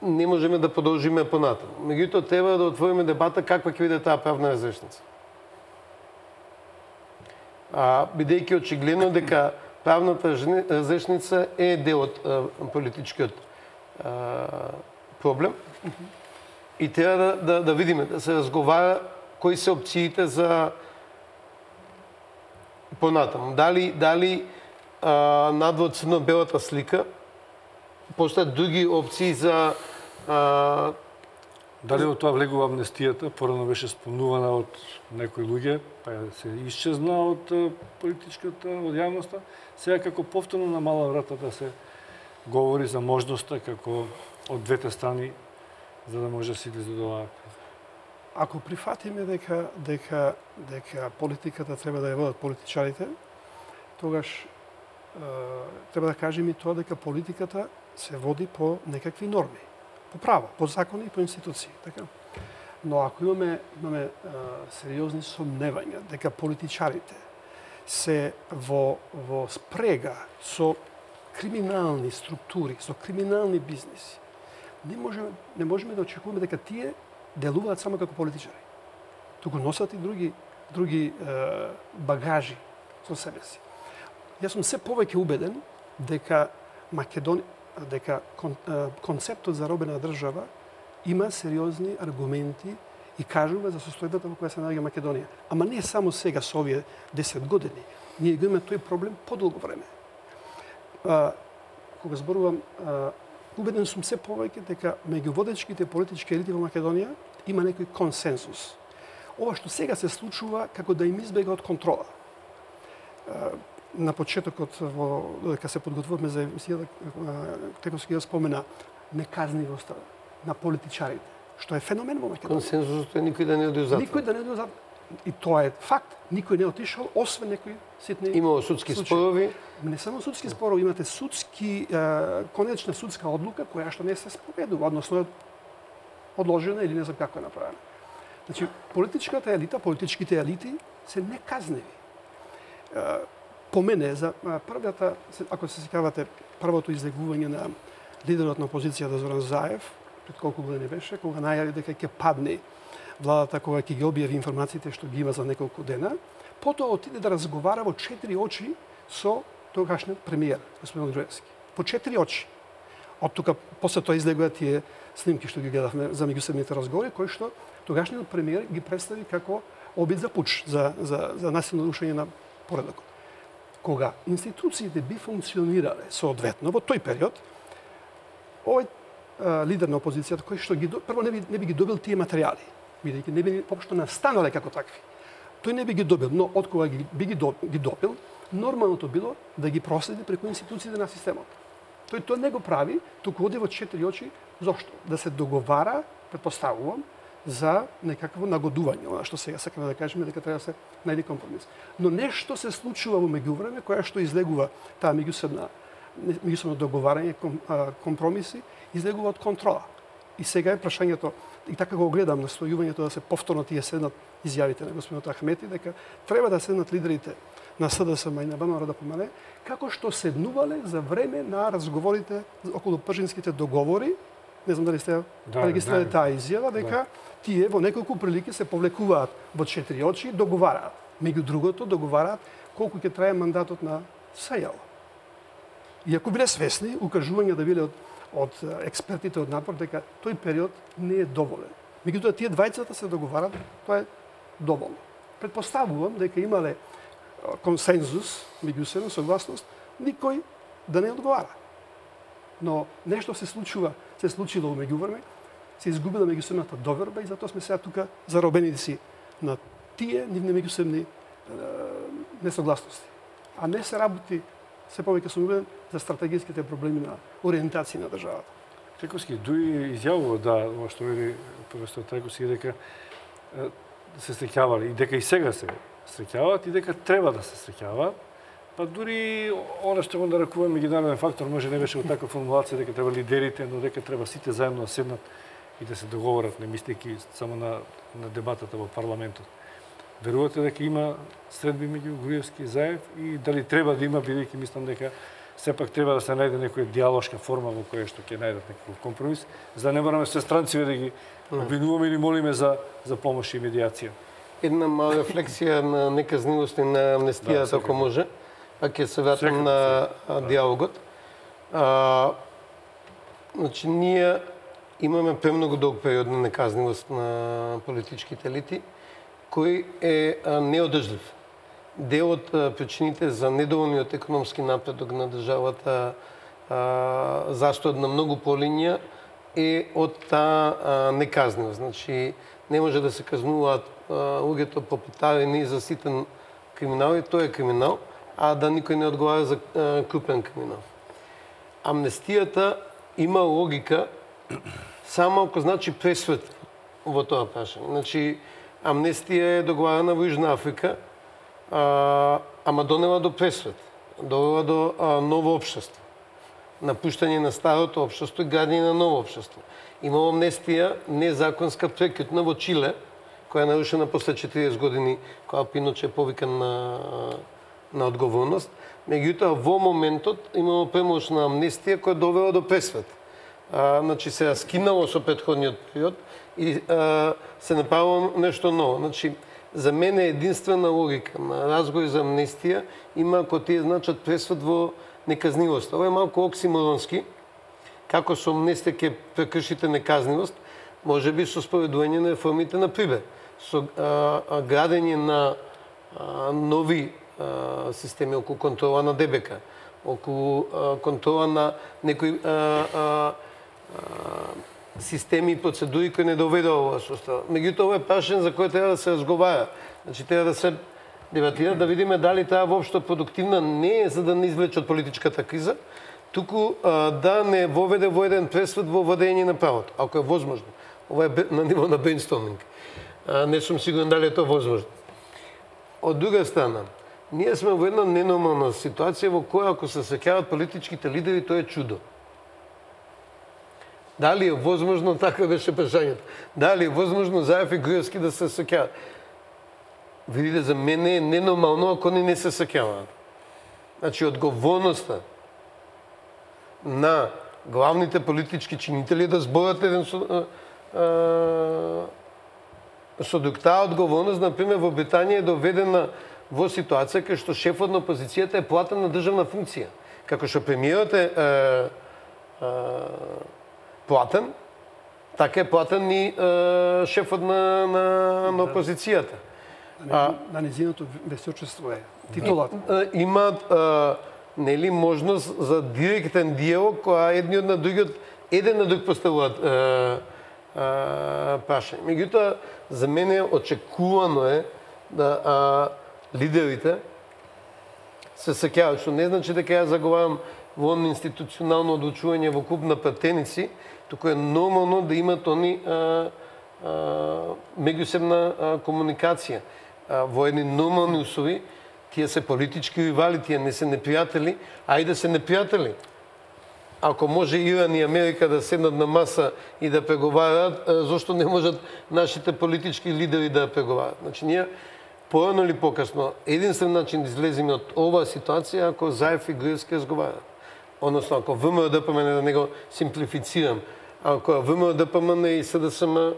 не можеме да продолжиме понатаму. Меѓутоа треба да отвориме дебата каква ќе биде таа правна разрешница. Бидејќи очигледно дека правната разрешница е дел од политичкиот проблем и треба да видиме, да се разговара кои се опциите за понатаму. Дали надвор црно-белата слика постојат други опции за
дали во тоа влегува амнестијата, порано беше спомнувана од некои луѓе, па се исчезна од политичката, од јавноста, сега како повторно на мала врата да се говори за можноста како од двете страни за да може да се излезе до оваа.
Ако прифатиме дека политиката треба да ја водат политичарите, тогаш треба да кажеме и тоа дека политиката се води по некакви норми, по право, по закони и по институции, така? Но ако имаме сериозни сомневања дека политичарите се во спрега со криминални структури, со криминални бизниси, не можеме да очекуваме дека тие делуваат само како политичари. Туку носат и други багажи со себе си. Јас сум се повеќе убеден дека концептот за робена држава има сериозни аргументи и кажува за состојбата во која се наоѓа Македонија. Ама не само сега со овие 10 години. Ние го имаме тој проблем подолго време. Кога зборувам, убеден сум се повеќе дека меѓу водечките политички елити во Македонија има некој консенсус. Ова што сега се случува како да им избега од контрола. На почетокот, дека се подготвувавме за емисијата, Тековски ја спомена неказнивоста на политичарите, што е феномен во Македонија.
Консенсусот е никој да не оди озад.
Никој да не оди озад. и тоа е факт, никој не отишол, освен некои ситни
Имало судски
случаи.
спорови.
Не само судски спорови, имате судски, конечна судска одлука која што не се спроведува, односно е одложена или не знам како е направена. Значи, политичката елита, политичките елити се неказневи. По мене, за првата, ако се сеќавате, првото излегување на лидерот на опозицијата Зоран Заев, пред колку години беше, кога најави дека ќе падне владата, кога ќе ги објави информациите што ги има за неколку дена, потоа отиде да разговара во 4 очи со тогашниот премиер, господин Груевски. По 4 очи. Од тука, после тоа излегува тие снимки што ги гледавме за меѓусебните разговори, кои што тогашниот премиер ги представи како обид за пуч, за насилно рушење на поредокот. Кога институциите би функционирале соодветно во тој период, овој лидер на опозицијата кој што прво не би ги добил тие материјали, бидејќи не би општо настанале како такви. Тој не би ги добил, но од кога би ги добил, нормалното било да ги проследи преку институциите на системот. Тој тоа не го прави, туку оди во 4 очи. Зошто? Да се договара, претпоставувам, за некакво нагодување, она што сега сакаме да кажеме дека треба да се најде компромис. Но нешто се случува во меѓувреме која што излегува таа меѓусебно договарање, компромиси, излегува од контрола. И сега е прашањето, и така го гледам настојувањето да се повторно тие седнат изјавите на господинот Ахмети, дека треба да седнат лидерите на СДСМ и на ВМРО да помане, како што седнувале за време на разговорите околу Пржинските договори. Не знам дали сте регистрирали таа изјава, дека тие во неколку прилики се повлекуваат во 4 очи и договараат. Меѓу другото, договараат колку ќе трае мандатот на СЈО. Иако биле свесни, укажувања да биле од експертите од напор дека тој период не е доволен. Меѓутоа, тие двајцата се договарат, тоа е доволно. Предпоставувам дека имале консензус, меѓусебна согласност, никој да не одговара. Но нешто се случило во меѓувреме, се изгубила меѓусебната доверба и затоа сме сега тука заробени си на тие нивни меѓусебни несогласности. А не се работи, се повеќе сум убеден, за стратегиските проблеми на ориентација на државата.
Трековски дуи изјавува, да, ова што вели професор Трековски, дека се среќавале и дека и сега се среќаваат и дека треба да се среќаваат. Па дури она што го нарекуваме меѓународен фактор, може не беше во таква формулација дека треба лидерите, но дека треба сите заедно да седнат и да се договорат, не мислејќи само на дебатата во парламентот. Верувате дека има средби меѓу Груевски и Заев и дали треба да има, бидејќи мислам дека сепак треба да се најде некоја диалошка форма во која што ќе најдат некој компромис, за да не мораме се странци да ги обвинуваме или молиме за помош и медиација.
Една мала рефлексија на неказнивост и на амнестијата, ако може, а ќе се вратам на диалогот. Значи, ние имаме премногу долг период на неказнивост на политичките елити, кој е неодржлив. Дел од причините за недоволниот економски напредок на државата, застојот на многу полинија, е од таа неказнивост. Значи, не може да се казнуваат луѓето попитарени за ситен криминал, и тој е криминал, а да никој не одговара за крупен криминал. Амнестијата има логика само ако значи пресвет во тоа прашање. Значи, амнестија е договарана во Јужна Африка, ама донела до пресвет, довела до ново општество. Напуштање на старото општество и градење на ново општество. Имало амнестија незаконска прекјутна во Чиле, која е нарушена после 40 години, кога Пиноче е повикан на одговорност. Меѓутоа, во моментот имало премошна амнестија која довела до пресвет. Значи, се раскинало со претходниот период и се направило нешто ново. Значи, за мене единствена логика на разговори за амнестија има ако тие значат пресвет во неказнивост. Ова е малку оксиморонски. Како со амнестија ќе прекршите неказнивост, може би со спроведување на реформите на ПРИБЕ, со градење на нови системи околу контрола на ДБК, околу контрола на некои системи и процедури кои не доведува ова состава. Меѓутоа, ова е прашање за кој треба да се разговара. Значи, треба да се дебатира, да видиме дали таа воопшто продуктивна не е за да не извлече од политичката криза, туку да не воведе во еден пресвет во владење на правото, ако е возможно. Ова е на ниво на брейнсторминг. Не сум сигурен дали е тоа возможно. Од друга страна, ние сме во една ненормална ситуација во која ако се сеќават политичките лидери, тоа е чудо. Дали е возможно, така беше прашањето, дали е возможно Заев и Груевски да се сеќават? Видите, за мене е ненормално ако не се сеќаваат. Значи, одговорноста на главните политички чинители да зборат еден со друг. Таа одговорност, например, во Британија е доведена во ситуација кај што шефот на опозицијата е платен на државна функција. Како што премиерот е платен, така е платен и шефот на опозицијата.
На незиното височество е титулата.
Имаат нели можност за директен диалог која еден на друг поставуваат прашање. Меѓутоа, за мене очекувано е да лидерите се сеќаваат, што не значи дека ја заговарам во институционално одлучување во клуб на пратеници, туку е нормално да имат они меѓусебна комуникација. Во едни нормални услови, тие се политички ривали, тие не се непријатели, а и да се непријатели. Ако може Иран и Америка да седнат на маса и да преговараат, зошто не можат нашите политички лидери да преговараат? Значи, ние порано или покасно, единствен начин да излеземе од оваа ситуација ако Заев и Груевски разговараат. Односно, ако ВМРО-ДПМН, да не го симплифицирам, ако ВМРО-ДПМН и СДСМ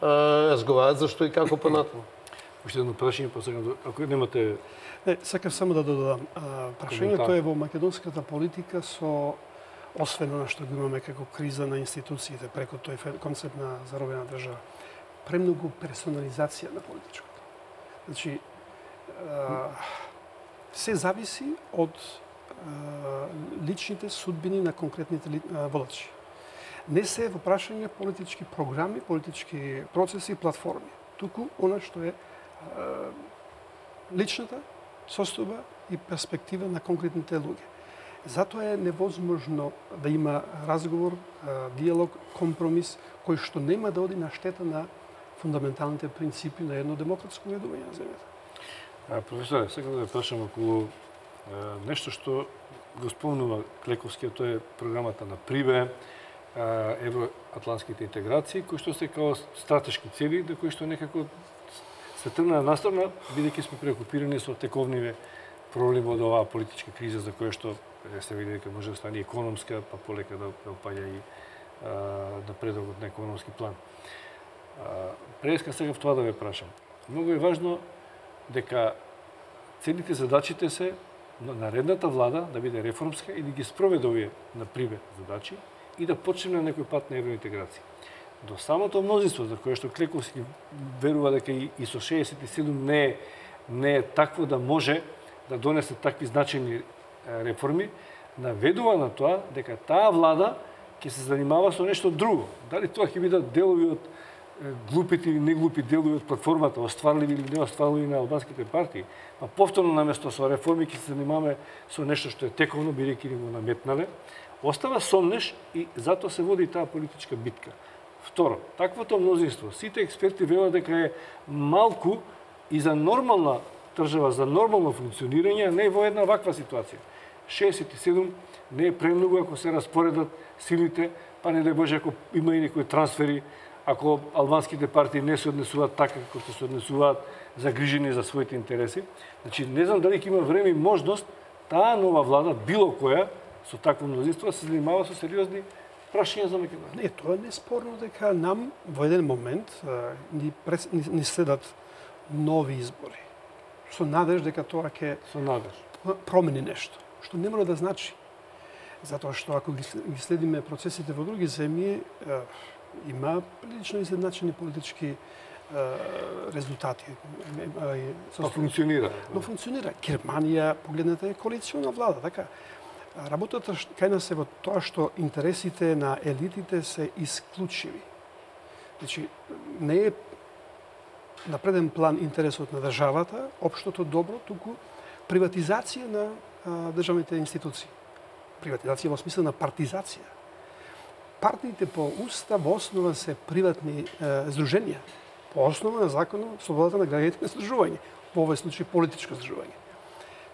разговараат, зашто и како понатаму.
Уште едно прашање, па сега, ако немате...
Не, сакав само да додадам. Прашањето е во македонската политика со освен она што го имаме како криза на институциите преку тој концепт на заробена држава, премногу персонализација на политичкото. Значи, се зависи од личните судбини на конкретните водачи. Не се во прашање политички програми, политички процеси и платформи, туку она што е личната состојба и перспектива на конкретните луѓе. Затоа е невозможно да има разговор, диалог, компромис, кој што нема да оди на штета на фундаменталните принципи на едно демократско уредување на земјата.
Професоре, сега да ве прашам околу нешто што го спомнува Клековски, тоа е програмата на Прибе, евроатлантските интеграции, кои што се као стратешки цели, да кои што некако се тргна настрана, бидејќи сме преокупирани со тековниве проблеми од оваа политичка криза за која што се види дека може да стане економска, па полека да опаѓа и напредокот на економски план. Преска сега в тоа да ве прашам. Многу е важно дека целите задачите се на наредната влада да биде реформска и да ги спроведе овие на Прибе задачи и да почне на некој пат на евроинтеграција. До самото мнозинство, за кое што Клековски верува дека и со 67 не е такво да може да донесе такви значајни реформи, наведува на тоа дека таа влада ќе се занимава со нешто друго. Дали тоа ќе бидат делови од глупите или неглупи делови од платформата, остварливи или неостварливи на албанските партии, а повторно наместо со реформи ќе се занимаваме со нешто што е тековно, бидејќи ни го наметнале, остава сомнеш и затоа се води таа политичка битка. Второ, таквото мнозинство, сите експерти велат дека е малку и за нормална држава, за нормално функционирање, не е во една ваква ситуација. 67 не е премногу ако се распоредат силите, па не дај Боже ако има и некои трансфери, ако албанските партии не се однесуваат така како што се однесуваат загрижени за своите интереси. Значи, не знам дали ќе има време и можност таа нова влада, било која, со такво мнозинство, се занимава со сериозни прашања за Македонија.
Не, тоа не е спорно дека нам во еден момент ни следат нови избори. Со надеж дека тоа ќе промени нешто, што не мора да значи. Затоа што ако ги следиме процесите во други земји, има прилично изедначени политички резултати.
Но функционира.
Но функционира. Германија, погледнете, е коалициона влада, така. Работата кај нас е во тоа што интересите на елитите се исклучиви. Значи, не е на преден план интересот на државата, општото добро, туку приватизација на државните институции. Приватизација во смисла на партизација. Партиите по устав во основа се приватни здруженија. по основа на законот слободата на граѓаните на здржување, во овој случај политичко здржување.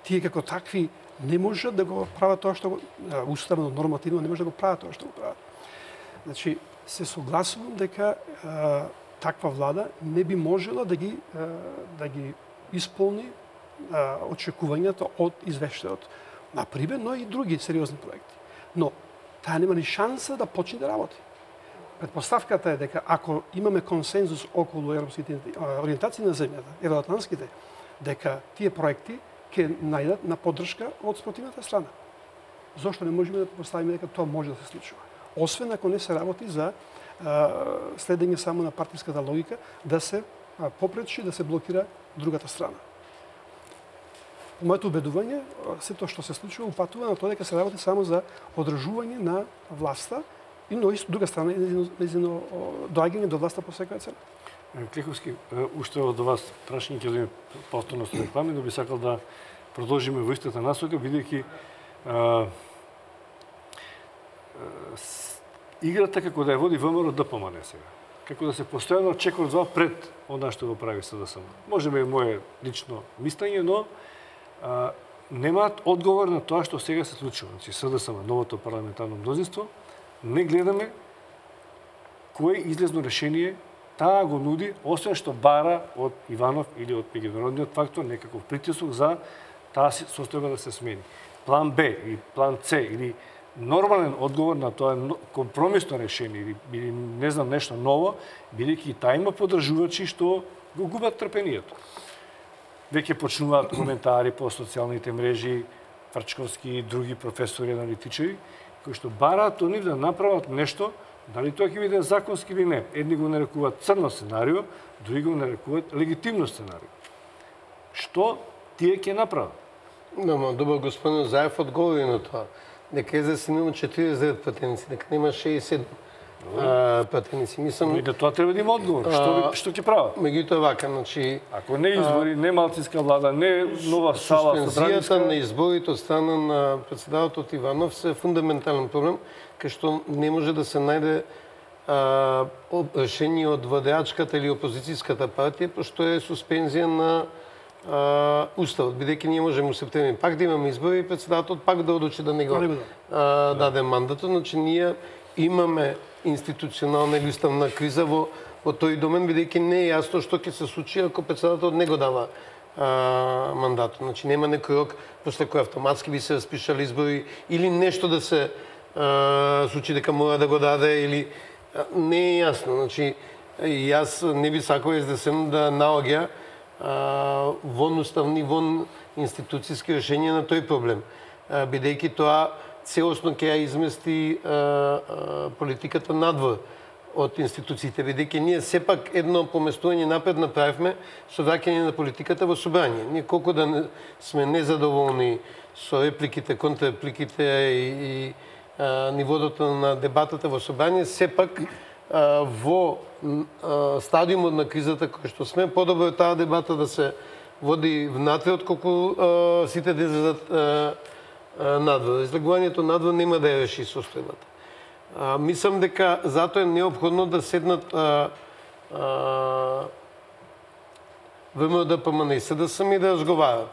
Тие како такви не можат да го прават тоа што уставно, нормативно не може да го прават тоа што го прават. Значи, се согласувам дека таква влада не би можела да ги исполни очекувањата од извештајот. Например, но и други сериозни проекти. Но таа нема ни шанса да почне да работи. Предпоставката е дека ако имаме консензус околу европските ориентации на земјата, евроатлантските, дека тие проекти ќе најдат на поддршка од спротивната страна. Зошто не можеме да поставиме дека тоа може да се случува? Освен ако не се работи за следење само на партиската логика, да се попречи, да се блокира другата страна. По моето убедување, се тоа што се случува упатува на тоа дека се работи само за одржување на власта и но и друга страна незино доаѓање до власта по секоја цена.
Клиховски, уште од вас прашање ќе одиме повторно со реклами, но би сакал да продолжиме во истата насока, бидејќи играта како да ја води ВМРО ДПМН сега. Како да се постојано чека од два пред она што го прави СДСМ. Можеме и мое лично мислење, но немаат одговор на тоа што сега се случува. Значи СДСМ, новото парламентарно мнозинство, не гледаме кое излезно решение таа го нуди, освен што бара од Иванов или од меѓународниот фактор некаков притисок за таа состојба да се смени. План Б или план С или нормален одговор на тоа компромисно решение или не знам нешто ново, бидејќи таа има поддржувачи што го губат трпението. Веќе почнуваат коментари по социјалните мрежи, Фрчковски и други професори, аналитичари, кои што бараат од нив да направат нешто, дали тоа ќе биде законски или не. Едни го нарекуваат црно сценарио, други го нарекуваат легитимно сценарио. Што тие ќе направат?
Добро, господин Заев одговори на тоа. Дека ЕЗС нема 49 пратеници, дека нема 67 пратеници.
И да тоа треба да има одговор. Што ќе прават?
Меѓутоа вака, значи...
Ако не избори, не малцинска влада, не нова сала...
Суспензијата на изборите од страна на председателот Иванов се фундаментален проблем, кај што не може да се најде решение од владеачката или опозицијската партија, пошто е суспензија на Уставот, бидејќи ние можеме у септември пак да имаме избори и председателот пак да одлучи да не го даде мандатот. Значи ние имаме институционална или уставна криза во тој домен, бидејќи не е јасно што ќе се случи ако председателот не го дава мандатот. Значи нема некој рок после кој автоматски би се распишале избори или нешто да се случи дека мора да го даде или не е јасно. Значи јас не би сакал СДСМ да наоѓа вон уставни, вон институцијски решенија на тој проблем, бидејќи тоа целосно ќе ја измести политиката надвор од институциите, бидејќи ние сепак едно поместување напред направивме со враќање на политиката во собрание. Ние колку да сме незадоволни со репликите, контррепликите и нивото на дебатата во собрание, сепак во стадиумот на кризата кој што сме, подобро е таа дебата да се води внатре, отколку сите да излезат надвор. Излегувањето надвор нема да ја реши состојбата. Мислам дека затоа е неопходно да седнат ВМРО ДПМН и СДСМ и да разговарат.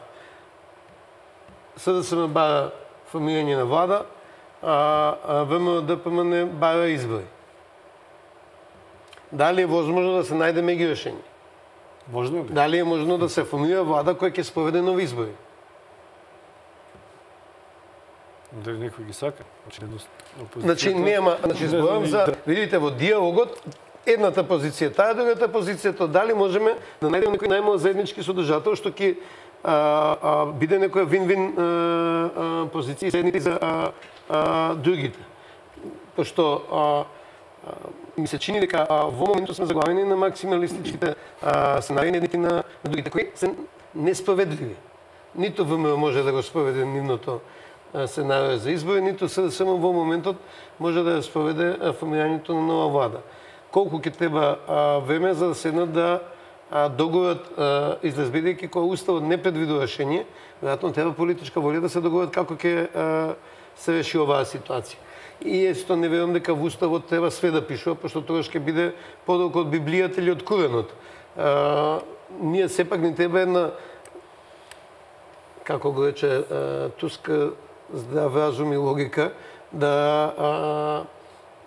СДСМ бара формирање на влада, ВМРО ДПМН бара избори. Дали е возможно да се најде меѓу решение?
Можно ли?
Дали е можно да се формира влада која ќе спроведе нови избори?
Дали некој ги сака?
Значи нема, зборам за, видите, во диалогот едната позиција, таа другата позицијата, дали можеме да најдеме некој најмал заеднички содржател што ќе биде некоја вин-вин позиција седните за другите. Пошто ми се чини дека во моментот сме заглавени на максималистичките сценарии едните на другите, кои се несправедливи. Ниту ВМРО може да го спроведе нивното сценарио за избори, ниту СДСМ во моментот може да спроведе формирањето на нова влада. Колку ќе треба време за да седнат да договорат излез, бидејќи кој уставот не предвидува решение, веројатно треба политичка волја да се договорат како ќе се реши оваа ситуација. И ето не верувам дека во уставот треба све да пишува, пошто тогаш ќе биде подолго од Библијата или од Куренот. Ние сепак ни треба една, како го рече Туск, здрав разум и логика, да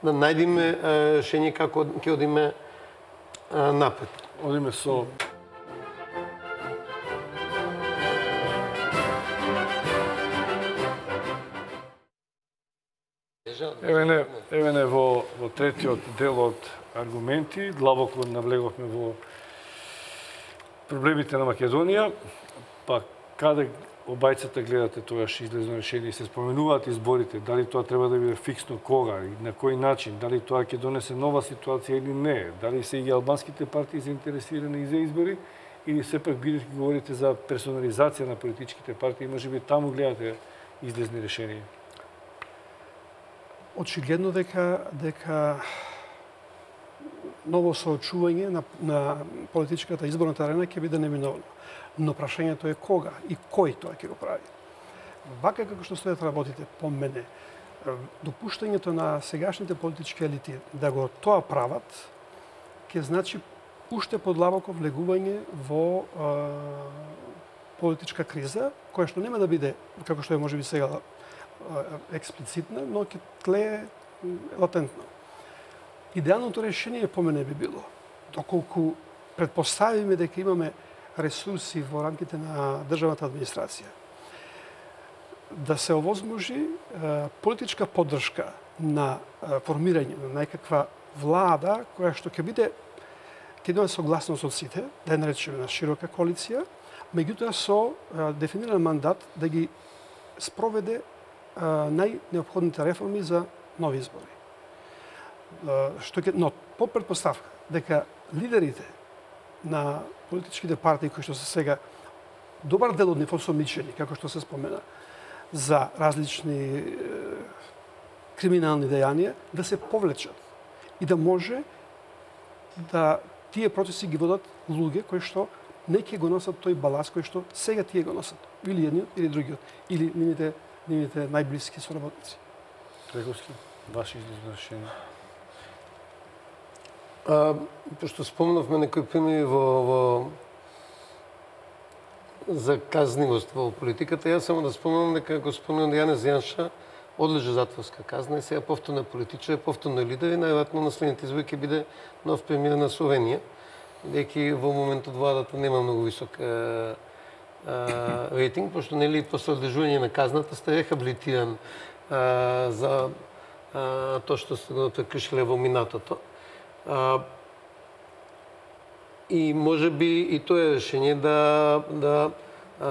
најдеме решение како ќе одиме напред.
Одиме со Еве не во третиот дел од аргументи, длабоко навлеговме во проблемите на Македонија, па каде обајцата гледате тогаш излезно решение и се споменуваат изборите, дали тоа треба да биде фиксно, кога и на кој начин, дали тоа ќе донесе нова ситуација или не, дали се и албанските партии заинтересирани и за избори, или сепак бидејќи говорите за персонализација на политичките партии, можеби таму гледате излезни решенија.
Очигледно дека ново соочување на политичката изборната арена ќе биде неминовно. Но прашањето е кога и кој тоа ќе го прави. Вака како што стојат работите, по мене, допуштањето на сегашните политички елити да го тоа прават, ќе значи уште подлабоко влегување во политичка криза, која што нема да биде, како што е можеби сега, експлицитна, но ќе тлее латентно. Идеалното решение по мене би било, доколку предпоставиме дека имаме ресурси во рамките на државната администрација, да се овозможи политичка поддршка на формирање на некаква влада која што ќе биде ќе има согласност од сите, да ја наречеме на широка коалиција, меѓутоа со дефиниран мандат да ги спроведе најнеопходните реформи за нови избори. Но по претпоставка дека лидерите на политичките партии кои што се сега добар дел од нив осомничени, како што се спомена, за различни криминални дејанија, да се повлечат и да може да тие процеси ги водат луѓе кои што не ќе го носат тој баланс кој што сега тие го носат, или едниот или другиот, или нивните најблиски соработници.
Треговски, ваши излезни решенија?
Пошто спомнавме некои примери за казнивост во политиката, јас само да спомнам дека господин Јанез Јанша одлежи затворска казна и сега повторно политичар, повторно лидер и најверојатно на следните избори ќе биде нов премиер на Словенија, бидејќи во моментот владата нема многу висок рейтинг, пошто нели после одлежување на казната сте рехабилитиран за тоа што сте го прекршиле во минатото. И може би и тоа е решение да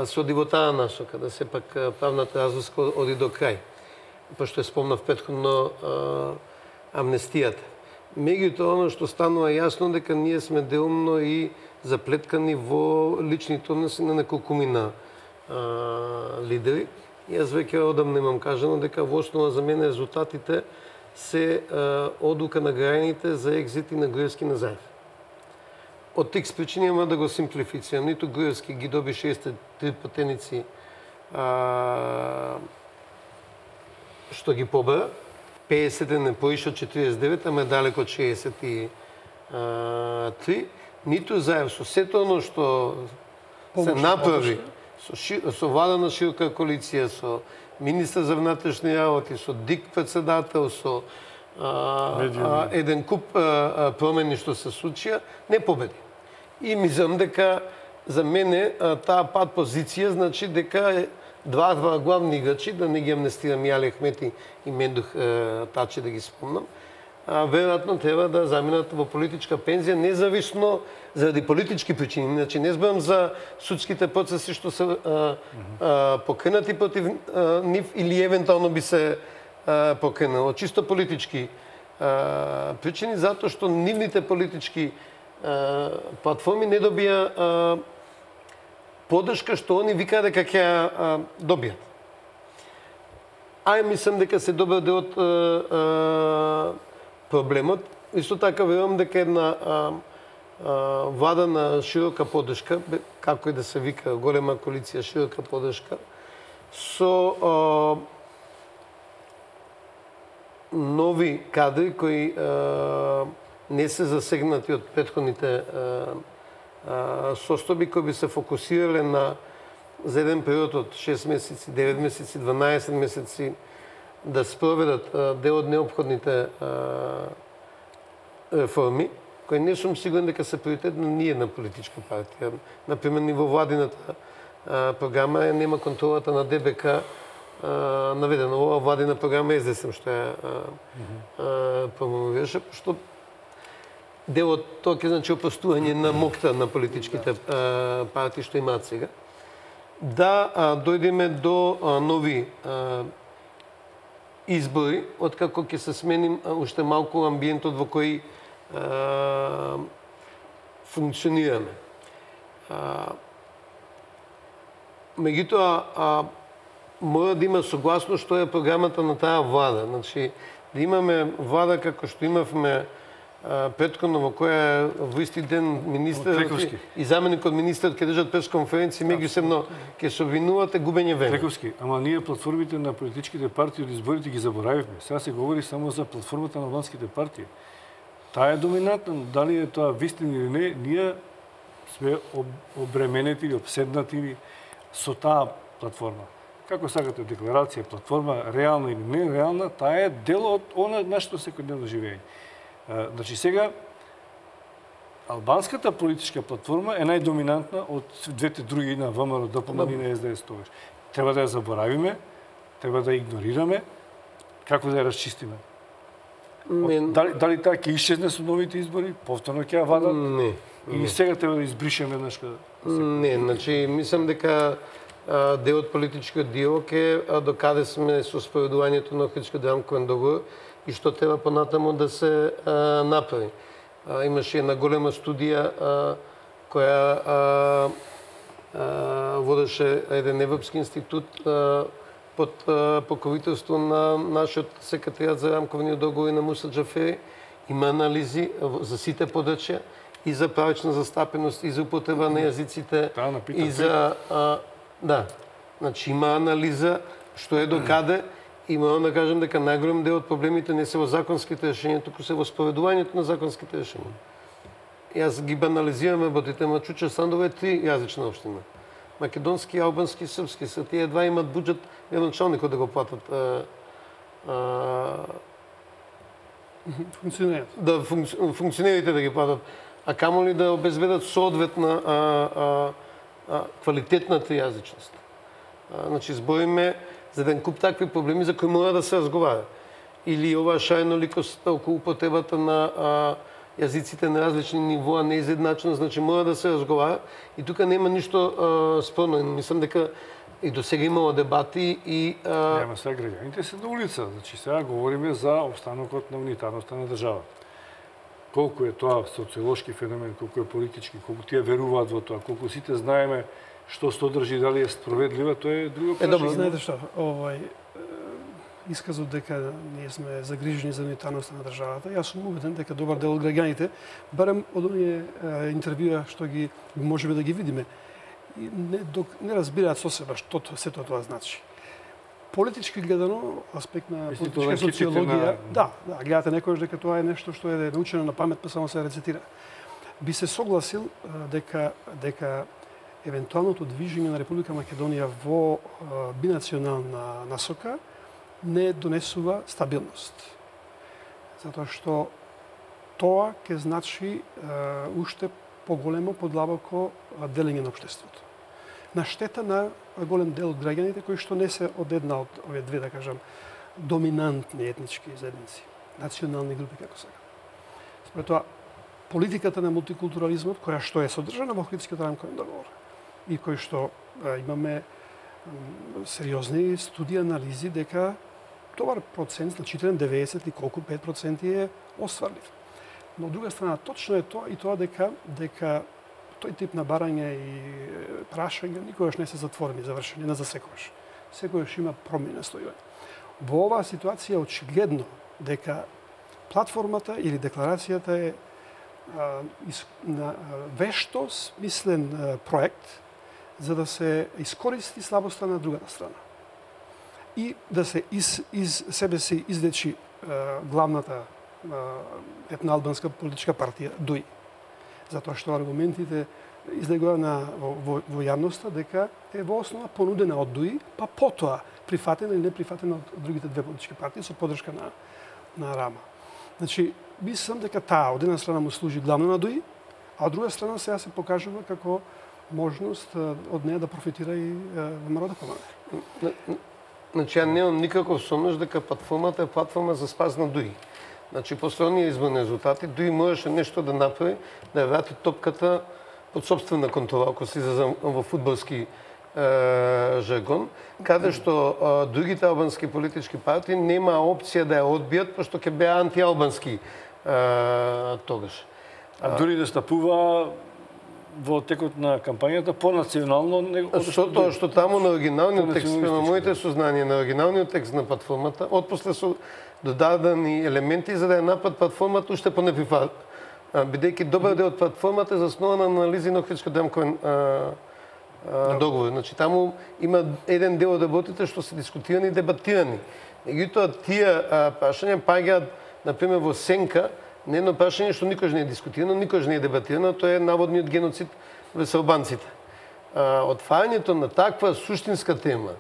се оди во таа насока, да сепак правната разврска оди до крај. Пошто ја спомнав претходно амнестијата. Меѓутоа, оно што станува јасно дека ние сме делумно и заплеткани во личните односи на неколкумина лидери. Јас веќе одамна имам кажано дека во основа за мене резултатите се одлука на граѓаните за екзит и на Груевски назаев. Од тих причини има да го симплифицирам. Ниту Груевски ги доби 63 патеници што ги побара, 50 не поише од 49, ама далеко од 63. Ниту заев со сето оно што се направи, со влада на широка коалиција, со министар за внатрешни работи, со ДИК председател, со еден куп промени што се случија, не победи. И мислам дека за мене таа пат позиција значи дека два главни играчи, да не ги амнестирам и Али Ахмети и Мендух Тачи да ги спомнам, веројатно треба да заминат во политичка пензија, независно заради политички причини. Значи, не зборам за судските процеси што се покренати против нив или евентуално би се покренало. Чисто политички причини, затоа што нивните политички платформи не добија поддршка што они викаат дека ќе добијат. Мислам дека се добар дел од проблемот. Исто така верувам дека една влада на широка поддршка, како и да се вика голема коалиција широка поддршка, со нови кадри кои не се засегнати од претходните состојби кои би се фокусирале на за еден период од 6 месеци, 9 месеци, 12 месеци да спроведат дел од неопходните реформи, кои не сум сигурен дека се приоритет на ние на политичка партија. Например, ниво владината програма нема контролата на ДБК наведено. Ова владина програма СДСМ што ја промовираше, што дел од тоа ќе значи опростување на мокта на политичките партии што имаат сега. Да дојдеме до нови избори, откако ќе се сменим уште малку амбиентот во кој функционираме. Меѓутоа, мора да има согласност што е програмата на таа влада. Значи, да имаме влада како што имавме претходно, во која во исти ден министер и заменик од министер ќе држат пресконференции, меѓусебно ќе се обвинувате губење време.
Трековски, ама ние платформите на политичките партии од изборите ги заборавивме. Сега се говори само за платформата на албанските партии. Таа е доминантна, дали е тоа вистина или не, ние сме обременети или обседнати со таа платформа. Како сакате декларација, платформа, реална или нереална, таа е дел од она нашето секојдневно живење. Значи сега, албанската политичка платформа е најдоминантна од двете други на ВМРО, ДПМН и на СДС тогаш. Треба да ја заборавиме, треба да ја игнорираме, како да ја расчистиме. Дали таа ќе исчезне со новите избори, повторно ќе ја вадат?
Не.
Или сега треба да избришеме еднаш?
Не, значи мислам дека дел од политичкиот диалог е докаде сме со спроведувањето на Охридскиот рамковен договор и што треба понатаму да се направи. Имаше една голема студија која водеше еден европски институт под покровителство на нашиот секретаријат за рамковниот договор и на Муса Џафери. Има анализи за сите подрачја и за правична застапеност, и за употреба на јазиците, и за да. Значи има анализа што е докаде и морам да кажам дека најголем дел од проблемите не се во законските решенија, туку се во спроведувањето на законските решенија. Јас ги банализирам работите, ама Чуча Сандова е 3 јазична општина. Македонски, албански, српски. Се тие два имат буџет едночланикот да го платат да функционерите да ги платат, а камоли да обезбедат соодветна квалитетна тријазичност. Значи, збориме за еден куп такви проблеми за кои мора да се разговара. Или оваа шајноликост околу употребата на јазиците на различни нивоа, неизедначено, значи мора да се разговара и тука нема ништо спорно. Мислам дека и до сега имало дебати и
Нема, сега граѓаните се на улица. Значи сега говориме за обстанокот на унитарноста на државата. Колку е тоа социолошки феномен, колку е политички, колку тие веруваат во тоа, колку сите знаеме што содржи, дали е справедлива, тоа е друго прашање.
Знаете што, исказот дека ние сме загрижени за унитарноста на државата, јас сум убеден дека добар дел од граѓаните, барем од оние интервјуа што ги можеме да ги видиме, не разбираат со себе што сето тоа значи. Политички гледано, аспект на политичка социологија, да, гледате некојаш дека тоа е нешто што е научено на памет, па само се рецитира. Би се согласил дека евентуалното движење на Република Македонија во бинационална насока не донесува стабилност. Затоа што тоа ќе значи уште поголемо, подлабоко делење на општеството. На штета на голем дел од граѓаните кои што не се од една од овие две, да кажам, доминантни етнички заедници, национални групи, како сега. Според тоа, политиката на мултикултурализмот, која што е содржана во Охридскиот рамковен договор и кој што имаме сериозни студии, анализи дека добар процент, значителен 90 и колку 5% е остварлив. Но од друга страна, точно е тоа и тоа дека тој тип на барање и прашање никогаш не се затворени, завршени, не за секогаш. Секогаш има промена стојување. Во оваа ситуација очигледно дека платформата или декларацијата е вешто смислен проект за да се искористи слабоста на другата страна. И да се из себе си излечи главната една албанска политичка партија ДУИ. Затоа што аргументите излегува во јавноста дека е во основа понудена од ДУИ, па потоа прифатена или не прифатена од другите две политички партии со поддршка на Рама. Значи, мислам дека таа од една страна му служи главно на ДУИ, а од друга страна сега се покажува како можност од неја да профитира и ВМРО да помага.
Значи, ја немам никаков сомнеш дека платформата е платформа за спас на ДУИ. Значи, после оние изборни резултати, ДУИ можеше нешто да направи, да ја врати топката под собствена контрола, ако се изразам во фудбалски жаргон, каде што другите албански политички партии нема опција да ја одбијат, пошто ќе беа антиалбански тогаш.
А дури да стапува во текот на кампањата по-национално
Што таму на оригиналниот текст, према моите сознание, на оригиналниот текст на платформата, отпосле се додадени елементи за да ја напад платформата уште понеприфат. Бидејќи добар дел од платформата е заснована на анализи на Охридско-Демковен договор. Значи, таму има еден дел од работите што се дискутирани и дебатирани. Меѓутоа, тие прашања паѓаат, например, во сенка на едно прашање што никош не е дискутирано, никош не е дебатирано, тоа е наводниот геноцид врз албанците. Отварањето на таква суштинска тема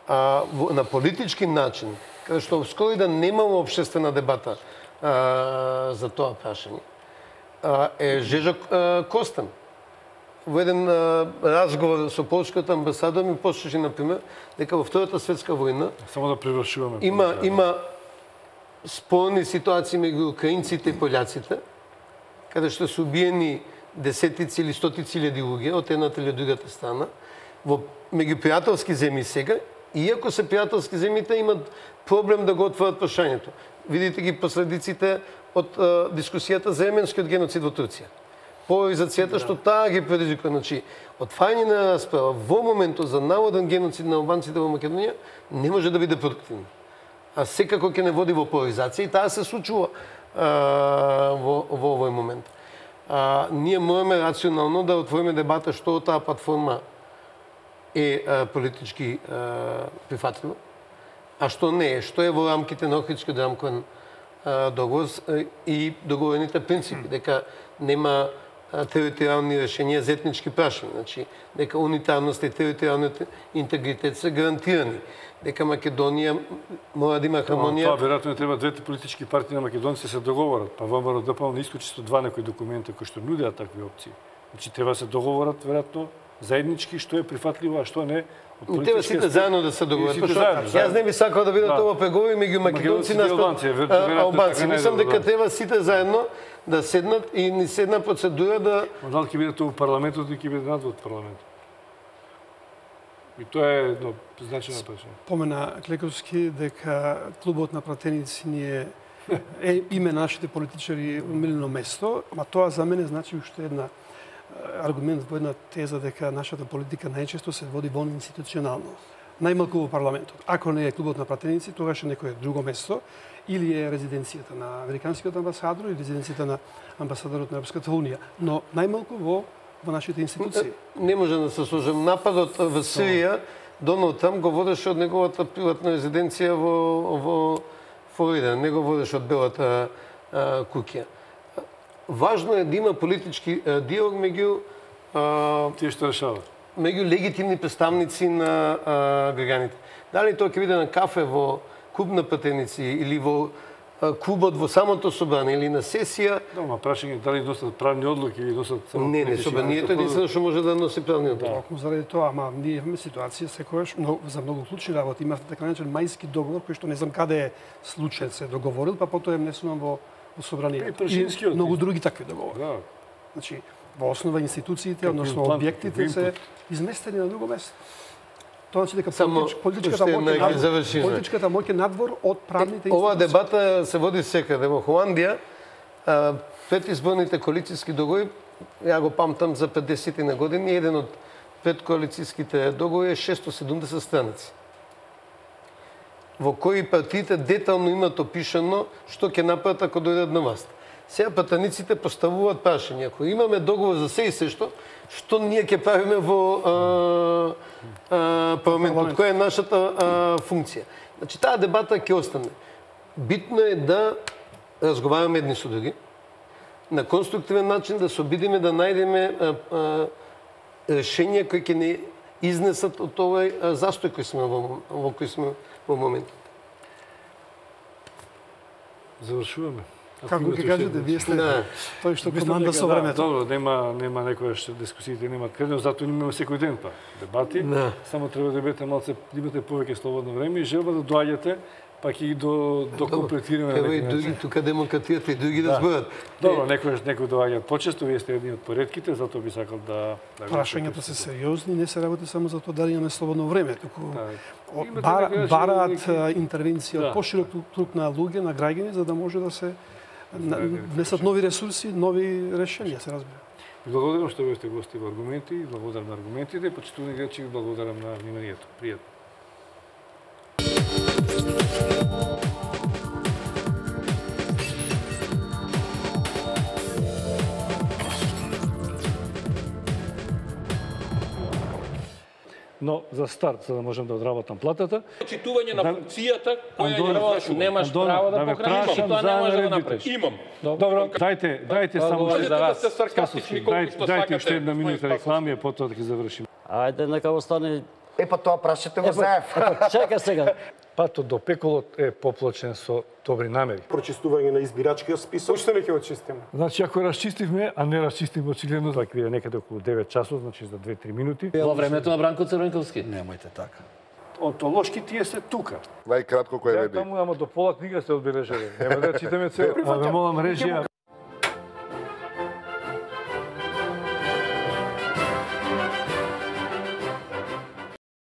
на политички начин, каде што скоро и да немало општествена дебата за тоа прашање, е жежок костен. Во еден разговор со полската амбасада ми посочи, например, дека во Втората светска војна
само да превршуваме.
Има спорни ситуации меѓу украинците и пољаците, каде што се убиени десетици или стотици илјади луѓе од едната или другата страна, во меѓу пријателски земји сега, иако се пријателски земјите имат проблем да го отворат прашањето. Видите ги последиците од дискусијата за еменскиот геноцид во Турција. Поларизацијата што таа ги предизвикува. Значи, отварање на расправа во моментот за наводен геноцид на албанците во Македонија не може да биде продуктивно. А секако ќе не води во поларизација и таа се случува во овој момент. Ние можеме рационално да отвориме дебата што таа платформа е политички прифатливо, а што не е, што е во рамките на Охридско-Демковен договор и договорените принципи, дека нема територијални решенија за етнички прашања, значи дека унитарноста и територијалниот интегритет се гарантирани, дека Македонија мора да има хармонија.
Тоа веројатно треба двете политички партии на македонците се договорат, па ВМРО ДПМН не исклучи со два некои документи кои што нудеа такви опции. Значи треба се договорат веројатно заеднички што е прифатливо, а што не.
Треба сите заедно да се договорат. Јас не би сакал да видам тоа преговори меѓу македонци и албанци. Мислам дека треба сите заедно да седнат и ни седна процедура да...
Дали ќе биде тоа во парламентот или ќе биде надвор парламентот? И тоа е едно значајно прашање.
Помена Клековски дека клубот на пратеници ни е име нашите политичари умилено место, ама тоа за мене значи уште една аргумент во една теза дека нашата политика најчесто се води вон институционално. Најмалку во парламентот. Ако не е клубот на пратеници, тогаш е некое друго место или е резиденцијата на американскиот амбасадор или резиденцијата на амбасадорот на Европската унија, но најмалку во нашите институции.
Не може да се сложам. Нападот во Сирија, Доналд Трамп го водеше од неговата приватна резиденција во Флорида, не го водеше од Белата куќа. Важно е да има политички диалог меѓу
тие што решават.
Меѓу легитимни представници на граѓаните. Дали тоа ќе биде на кафе во клуб на пратеници или во клубот во самото собрание или на сесија.
Да, ма прашање дали носат правни одлуки или носат само...
Не, собранието е единствено што може да носи правни одлуки.
Токму заради тоа, ама ние имаме ситуација секогаш за многу клучни работи. Има така наречен мајски договор кој што не знам каде е случај се договорил, па потоа е внесуван во собранието. И многу други такви договори.
Да.
Значи, во основа институциите, односно објектите се изместени на друго место. Тоа значи дека политичката моќ е надвор од правните институции.
Ова дебата се води секаде. Во Холандија предизборните коалициски договори, ја го памтам за 50-ти на години, еден од предкоалицијските договори е 670 страници, во кои партиите детално имат опишано што ќе направат ако дојдат на власт. Сега пратениците поставуваат прашање. Ако имаме договор за се и се што ние ќе правиме во парламентот? Која е нашата функција? Значи, таа дебата ќе остане. Битно е да разговараме едни со други, на конструктивен начин да се обидиме да најдеме решенија кои ќе не изнесат од овој застој кој сме во кој сме во моментот.
Завршуваме.
Како ќе кажете, вие сте тој што команда со времето.
Добро, нема некојаш дискусиите немаат креден, затоа имаме секој ден па дебати.
Да.
Само треба да имате повеќе слободно време и желба да доаѓате, па ќе ги докомплетираме.
Ево и други тука демократијата и други да зборат.
Добро, некој доаѓаат почесто, вие сте едни од поредките, затоа би сакал да
Прашањата се сериозни, не се работи само за тоа дали имаме слободно време, туку
Имате
бараат
некојаш
интервенција од поширок круг на луѓе, на граѓани, за да може да се внесат нови ресурси, нови решенија, се разбира.
Благодарам што бевте гости во аргументи, благодарам на аргументите, почитувани гледачи, благодарам на вниманието. Пријатно. Но за старт, за да можам да одработам платата,
Почитување на функцијата која ја извршувам.
Немаш право да покажеш,
Тоа не може да направиш. Имам.
добро, дајте само
Можете да сте саркастични колку што
дајте уште
сакате.
една минута реклами, а потоа да ги завршим.
Ајде, нека остане...
Па тоа прашајте го заев.
Чека сега.
Патот до пеколот е поплачен со добри намери.
Прочистување на избирачкиот список. Уште не ќе го чистиме.
Значи, ако расчистивме, а не расчистивме очигледно, тоа ќе биде некаде околу 9 часот, значи за 2-3 минути.
Во времето на Бранко Црвенковски.
Немојте така.
Онтолошки тие се тука.
Најкратко кој
Ја
веди.
таму, ама до пола книга се одбележали. Нема да читаме цел. А да молам режија.